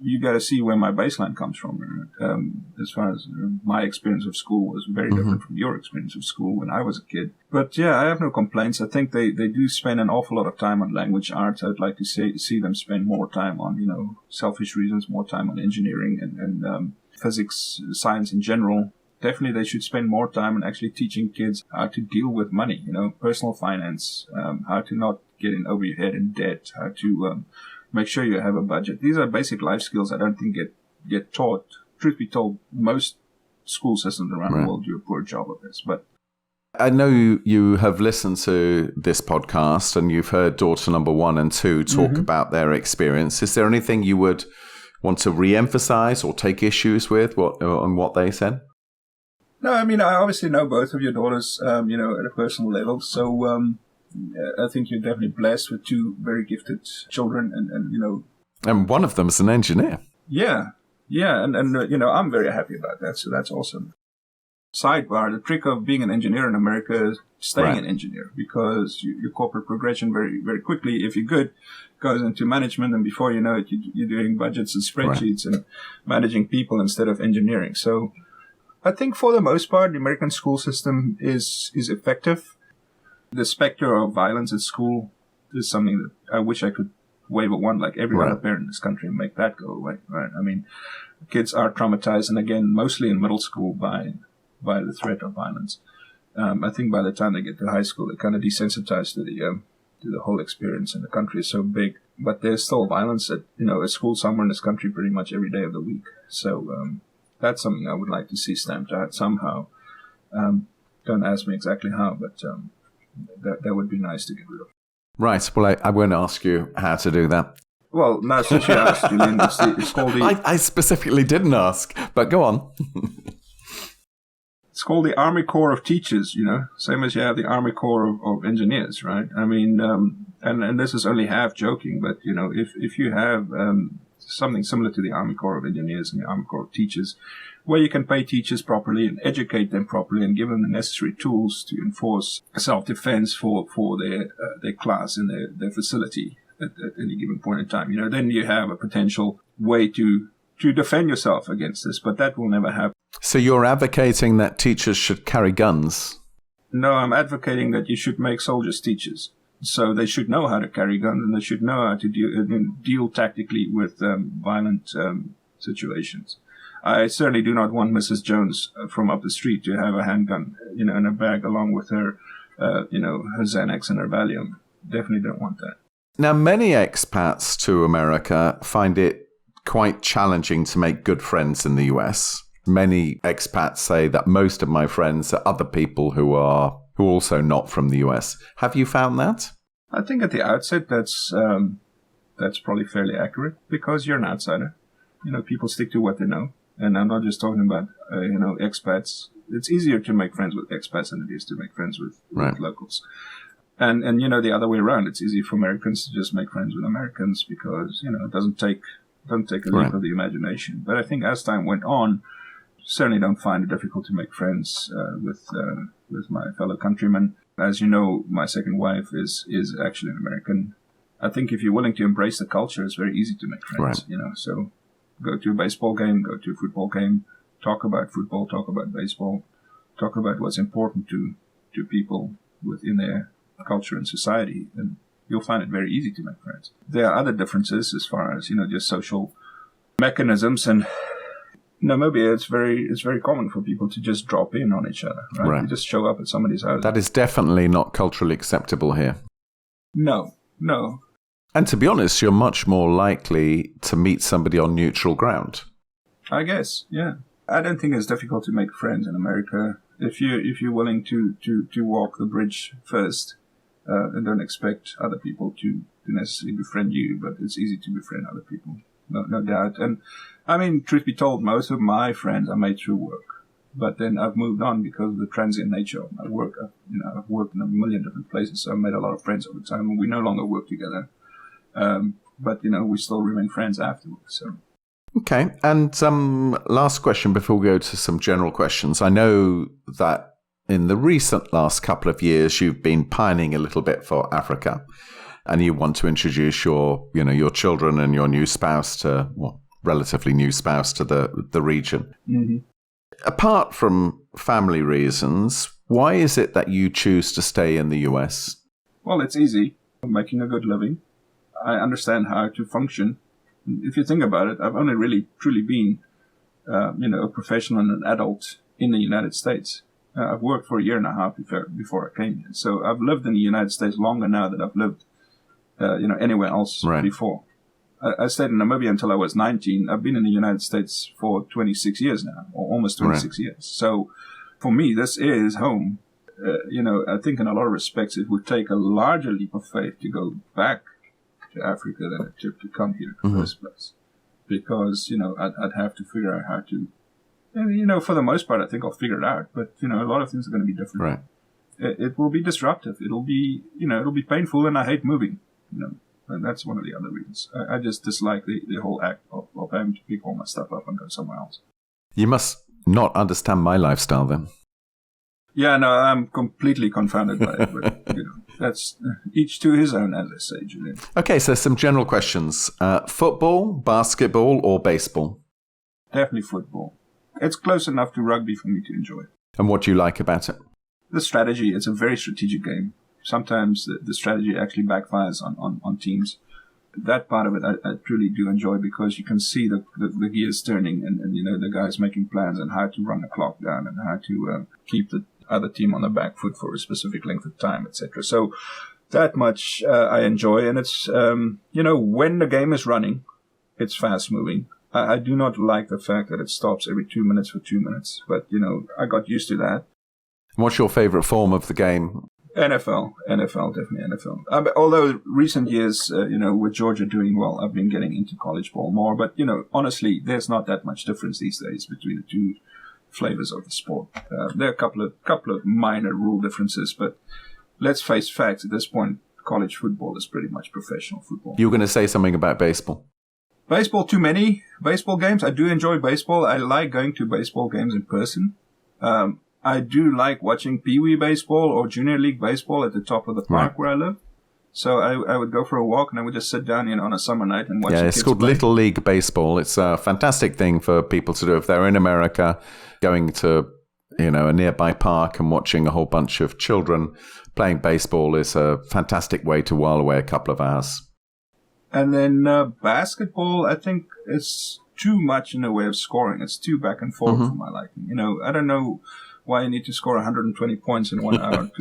Speaker 2: you got to see where my baseline comes from. As far as my experience of school was very different from your experience of school when I was a kid. But yeah, I have no complaints. I think they do spend an awful lot of time on language arts. I'd like to see them spend more time on, selfish reasons, more time on engineering and physics, science in general. Definitely they should spend more time on actually teaching kids how to deal with money, personal finance, how to not get in over your head in debt, how to make sure you have a budget. These are basic life skills I don't think get taught. Truth be told, most school systems around the world do a poor job of this. But
Speaker 1: I know you have listened to this podcast and you've heard daughter number 1 and 2 talk about their experience. Is there anything you would want to re-emphasize or take issues with on what they said?
Speaker 2: No, I mean, I obviously know both of your daughters, at a personal level. So, I think you're definitely blessed with 2 very gifted children,
Speaker 1: and one of them is an engineer.
Speaker 2: Yeah, and I'm very happy about that. So that's awesome. Sidebar: the trick of being an engineer in America is staying an engineer, because your corporate progression very, very quickly, if you're good, goes into management, and before you know it, you're doing budgets and spreadsheets and managing people instead of engineering. So I think for the most part, the American school system is effective. The specter of violence at school is something that I wish I could wave a wand like every other parent in this country and make that go away, right? I mean, kids are traumatized, and again, mostly in middle school by the threat of violence. I think by the time they get to high school, they're kind of desensitized to the whole experience, and the country is so big. But there's still violence at school somewhere in this country pretty much every day of the week. So that's something I would like to see stamped out somehow. Don't ask me exactly how, but that would be nice to get rid of.
Speaker 1: Right. Well, I won't ask you how to do that.
Speaker 2: Well, no, since you asked, Julian, it's called the...
Speaker 1: I specifically didn't ask, but go on.
Speaker 2: It's called the Army Corps of Teachers, same as you have the Army Corps of Engineers, right? I mean, and this is only half joking, but, if you have something similar to the Army Corps of Engineers and the Army Corps of Teachers, where you can pay teachers properly and educate them properly and give them the necessary tools to enforce self-defense for their class and their facility at any given point in time. Then you have a potential way to defend yourself against this, but that will never happen.
Speaker 1: So you're advocating that teachers should carry guns?
Speaker 2: No, I'm advocating that you should make soldiers teachers. So they should know how to carry guns, and they should know how to deal tactically with violent situations. I certainly do not want Mrs. Jones from up the street to have a handgun, in a bag along with her, her Xanax and her Valium. Definitely don't want that.
Speaker 1: Now, many expats to America find it quite challenging to make good friends in the US. Many expats say that most of my friends are other people who are also not from the US. Have you found that?
Speaker 2: I think at the outset that's probably fairly accurate, because you're an outsider. People stick to what they know. And I'm not just talking about, expats. It's easier to make friends with expats than it is to make friends with locals. And the other way around, it's easy for Americans to just make friends with Americans because, it doesn't take a leap of the imagination. But I think as time went on, certainly don't find it difficult to make friends with my fellow countrymen. As you know, my second wife is actually an American. I think if you're willing to embrace the culture, it's very easy to make friends. So go to a baseball game, go to a football game, talk about football, talk about baseball, talk about what's important to people within their culture and society, and you'll find it very easy to make friends. There are other differences as far as just social mechanisms, and Namibia, it's very common for people to just drop in on each other, right? You just show up at somebody's house.
Speaker 1: That is definitely not culturally acceptable here.
Speaker 2: No.
Speaker 1: And to be honest, you're much more likely to meet somebody on neutral ground.
Speaker 2: I guess, yeah. I don't think it's difficult to make friends in America if you're willing to walk the bridge first, and don't expect other people to necessarily befriend you. But it's easy to befriend other people, no doubt. And I mean, truth be told, most of my friends I made through work. But then I've moved on because of the transient nature of my work. I've worked in a million different places, so I've made a lot of friends over time, and we no longer work together. But we still remain friends afterwards. So.
Speaker 1: Okay, and last question before we go to some general questions. I know that in the recent last couple of years, you've been pining a little bit for Africa, and you want to introduce your children and your new spouse relatively new spouse to the region.
Speaker 2: Mm-hmm.
Speaker 1: Apart from family reasons, why is it that you choose to stay in the US?
Speaker 2: Well, it's easy. I'm making a good living. I understand how to function. If you think about it, I've only really truly been, a professional and an adult in the United States. I've worked for a year and a half before I came here. So I've lived in the United States longer now than I've lived, anywhere else before. I stayed in Namibia until I was 19. I've been in the United States for 26 years now, or almost 26 years. So for me, this is home. I think in a lot of respects, it would take a larger leap of faith to go back to Africa than it took to come here in the first place. Because, I'd have to figure out how to, for the most part, I think I'll figure it out. But, a lot of things are going to be different.
Speaker 1: Right.
Speaker 2: It will be disruptive. It'll be painful, and I hate moving, And that's one of the other reasons. I just dislike the whole act of having to pick all my stuff up and go somewhere else.
Speaker 1: You must not understand my lifestyle then.
Speaker 2: Yeah, no, I'm completely confounded by it. But, that's each to his own, as I say, Julian.
Speaker 1: Okay, so some general questions. Football, basketball, or baseball?
Speaker 2: Definitely football. It's close enough to rugby for me to enjoy.
Speaker 1: And what do you like about it?
Speaker 2: The strategy. It's a very strategic game. Sometimes the strategy actually backfires on teams. That part of it I truly do enjoy, because you can see the gears turning and the guys making plans and how to run the clock down and how to keep the other team on the back foot for a specific length of time, etc. So that much I enjoy. And it's, when the game is running, it's fast moving. I do not like the fact that it stops every 2 minutes for 2 minutes. But, I got used to that.
Speaker 1: What's your favorite form of the game?
Speaker 2: NFL, definitely NFL. Although recent years, with Georgia doing well, I've been getting into college ball more. But, honestly, there's not that much difference these days between the two flavors of the sport. There are a couple of minor rule differences, but let's face facts. At this point, college football is pretty much professional football.
Speaker 1: You were going to say something about baseball.
Speaker 2: Baseball, too many baseball games. I do enjoy baseball. I like going to baseball games in person. I do like watching Pee Wee baseball or Junior League baseball at the top of the park where I live. So I would go for a walk and I would just sit down on a summer night and watch the kids
Speaker 1: it's called
Speaker 2: play.
Speaker 1: Little League Baseball. It's a fantastic thing for people to do if they're in America, going to a nearby park and watching a whole bunch of children playing baseball is a fantastic way to while away a couple of hours.
Speaker 2: And then basketball, I think, is too much in the way of scoring. It's too back and forth for my liking. I don't know why you need to score 120 points in 1 hour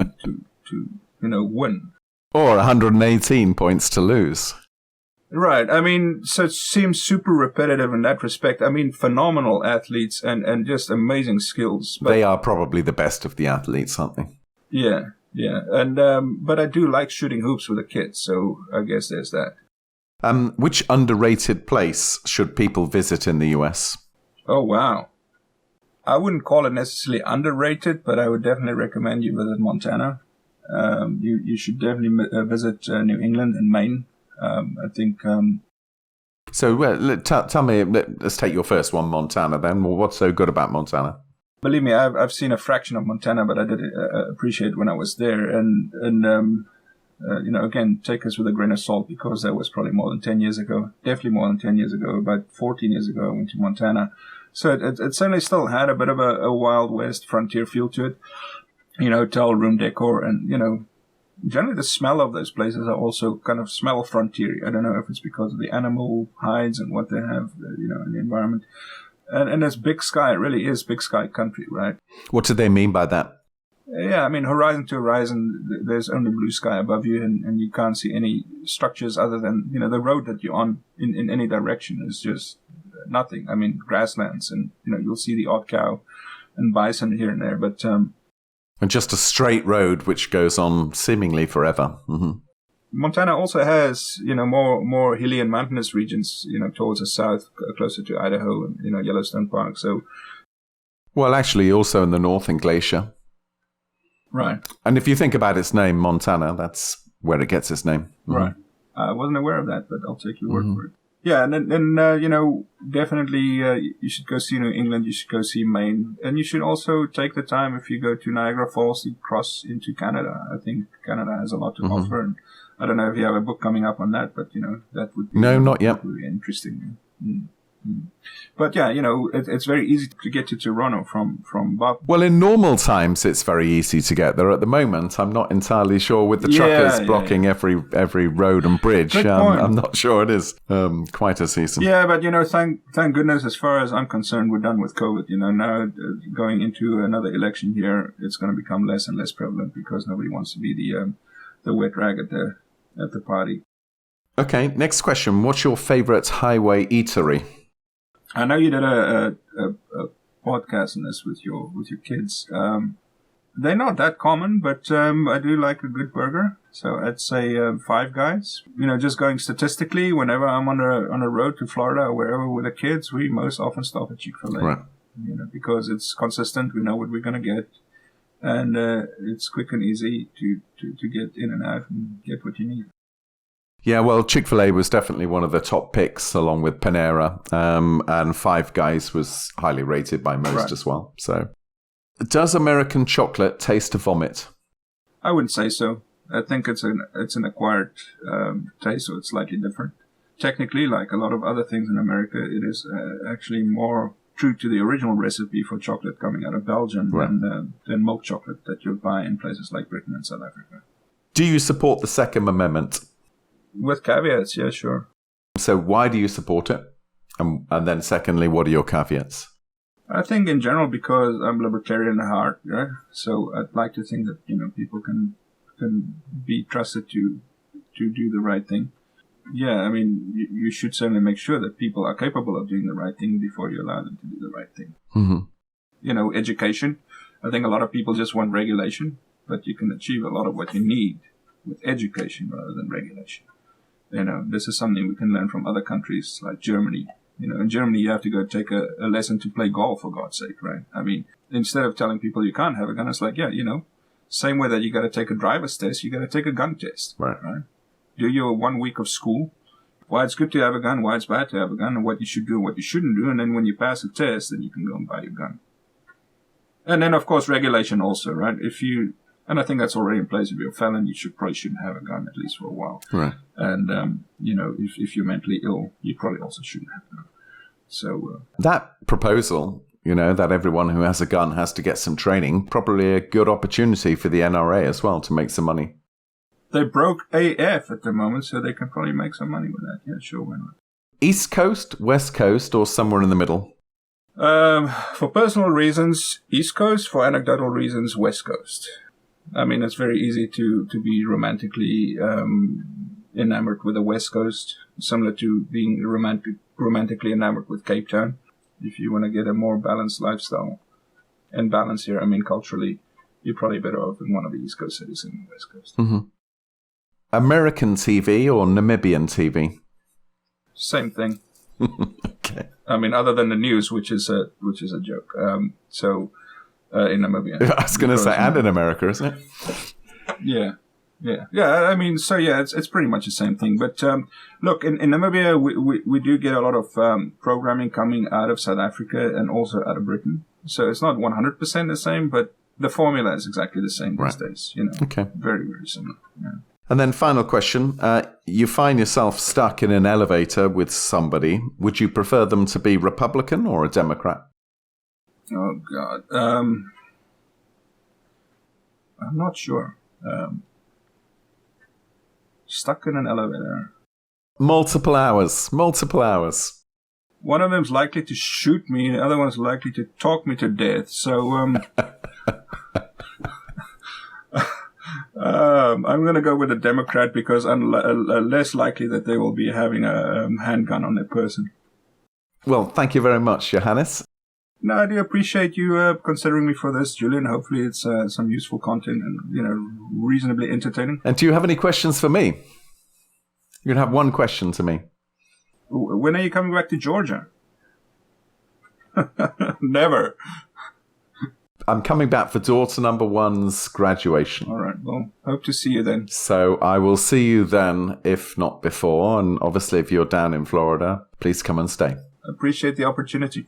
Speaker 2: to win.
Speaker 1: Or 118 points to lose.
Speaker 2: Right. I mean, so it seems super repetitive in that respect. I mean, phenomenal athletes and just amazing skills. But
Speaker 1: they are probably the best of the athletes, aren't they?
Speaker 2: Yeah. And but I do like shooting hoops with the kids, so I guess there's that.
Speaker 1: Which underrated place should people visit in the US?
Speaker 2: Oh, wow. I wouldn't call it necessarily underrated, but I would definitely recommend you visit Montana. You should definitely visit New England and Maine. I think.
Speaker 1: So tell me, let's take your first one, Montana, then. Well, what's so good about Montana?
Speaker 2: Believe me, I've seen a fraction of Montana, but I did appreciate when I was there. And again, take us with a grain of salt because that was probably more than 10 years ago. Definitely more than 10 years ago. About 14 years ago, I went to Montana. So it certainly still had a bit of a Wild West frontier feel to it. Hotel room decor and, generally the smell of those places are also kind of smell frontier. I don't know if it's because of the animal hides and what they have, in the environment. And it's big sky. It really is big sky country, right?
Speaker 1: What do they mean by that?
Speaker 2: Yeah, I mean, horizon to horizon, there's only blue sky above you and you can't see any structures other than, the road that you're on in any direction is just nothing. I mean, grasslands and, you'll see the odd cow and bison here and there, but...
Speaker 1: and just a straight road which goes on seemingly forever. Mm-hmm.
Speaker 2: Montana also has, more hilly and mountainous regions, towards the south, closer to Idaho and, Yellowstone Park. So,
Speaker 1: well, actually, also in the north in Glacier.
Speaker 2: Right.
Speaker 1: And if you think about its name, Montana, that's where it gets its name. Mm-hmm.
Speaker 2: Right. I wasn't aware of that, but I'll take your word for it. Yeah, and then definitely you should go see New England, you should go see Maine, and you should also take the time if you go to Niagara Falls to cross into Canada. I think Canada has a lot to offer, and I don't know if you have a book coming up on that, but, that would be...
Speaker 1: No, not yet.
Speaker 2: Really interesting. But yeah, it's very easy to get to Toronto from Bob.
Speaker 1: Well, in normal times, it's very easy to get there. At the moment, I'm not entirely sure with the truckers blocking every road and bridge. I'm not sure it is quite as easy.
Speaker 2: Yeah, but thank goodness, as far as I'm concerned, we're done with COVID. Now going into another election here, it's going to become less and less prevalent because nobody wants to be the wet rag at the party. Okay,
Speaker 1: next question. What's your favorite highway eatery?
Speaker 2: I know you did a podcast on this with your kids. They're not that common, but I do like a good burger. So I'd say Five Guys. Just going statistically, whenever I'm on a road to Florida or wherever with the kids, we most often stop at Chick-fil-A.
Speaker 1: Right.
Speaker 2: Because it's consistent. We know what we're going to get, and it's quick and easy to get in and out and get what you need.
Speaker 1: Yeah, well, Chick-fil-A was definitely one of the top picks, along with Panera, and Five Guys was highly rated by most as well. So, does American chocolate taste of vomit?
Speaker 2: I wouldn't say so. I think it's an acquired taste, so it's slightly different. Technically, like a lot of other things in America, it is actually more true to the original recipe for chocolate coming out of Belgium than milk chocolate that you'll buy in places like Britain and South Africa.
Speaker 1: Do you support the Second Amendment?
Speaker 2: With caveats, yeah, sure.
Speaker 1: So why do you support it? And then secondly, what are your caveats?
Speaker 2: I think in general because I'm libertarian at heart, right? So I'd like to think that, people can be trusted to do the right thing. Yeah, I mean, you should certainly make sure that people are capable of doing the right thing before you allow them to do the right thing.
Speaker 1: Mm-hmm.
Speaker 2: Education. I think a lot of people just want regulation, but you can achieve a lot of what you need with education rather than regulation. This is something we can learn from other countries like Germany. In Germany, you have to go take a lesson to play golf, for God's sake, right? I mean, instead of telling people you can't have a gun, it's like, same way that you got to take a driver's test, you got to take a gun test.
Speaker 1: Right.
Speaker 2: Do your 1 week of school, why it's good to have a gun, why it's bad to have a gun, and what you should do and what you shouldn't do. And then when you pass a test, then you can go and buy your gun. And then, of course, regulation also, right? And I think that's already in place. If you're a felon, you probably shouldn't have a gun, at least for a while.
Speaker 1: Right.
Speaker 2: And, if you're mentally ill, you probably also shouldn't have a gun. So
Speaker 1: that proposal, that everyone who has a gun has to get some training, probably a good opportunity for the NRA as well to make some money.
Speaker 2: They broke AF at the moment, so they can probably make some money with that. Yeah, sure, why not?
Speaker 1: East Coast, West Coast, or somewhere in the middle?
Speaker 2: For personal reasons, East Coast. For anecdotal reasons, West Coast. I mean, it's very easy to be romantically enamored with the West Coast, similar to being romantically enamored with Cape Town. If you want to get a more balanced lifestyle, and balance here, I mean culturally, you're probably better off in one of the East Coast cities than the West Coast.
Speaker 1: Mm-hmm. American TV or Namibian TV?
Speaker 2: Same thing.
Speaker 1: Okay.
Speaker 2: I mean, other than the news, which is a joke. In Namibia,
Speaker 1: I was going to say, and in America, isn't it?
Speaker 2: Yeah. I mean, it's pretty much the same thing. But look, in Namibia, we do get a lot of programming coming out of South Africa and also out of Britain. So it's not 100% the same, but the formula is exactly the same these days.
Speaker 1: Okay.
Speaker 2: Very, very similar. Yeah.
Speaker 1: And then final question, you find yourself stuck in an elevator with somebody. Would you prefer them to be Republican or a Democrat?
Speaker 2: Oh, God. I'm not sure. Stuck in an elevator.
Speaker 1: Multiple hours.
Speaker 2: One of them's likely to shoot me, the other one's likely to talk me to death. So, I'm going to go with a Democrat because I'm less likely that they will be having a handgun on their person.
Speaker 1: Well, thank you very much, Johannes.
Speaker 2: No, I do appreciate you considering me for this, Julian. Hopefully it's some useful content and, reasonably entertaining.
Speaker 1: And do you have any questions for me? You can have one question to me.
Speaker 2: When are you coming back to Georgia? Never.
Speaker 1: I'm coming back for daughter number one's graduation.
Speaker 2: All right. Well, hope to see you then.
Speaker 1: So I will see you then, if not before. And obviously, if you're down in Florida, please come and stay.
Speaker 2: Appreciate the opportunity.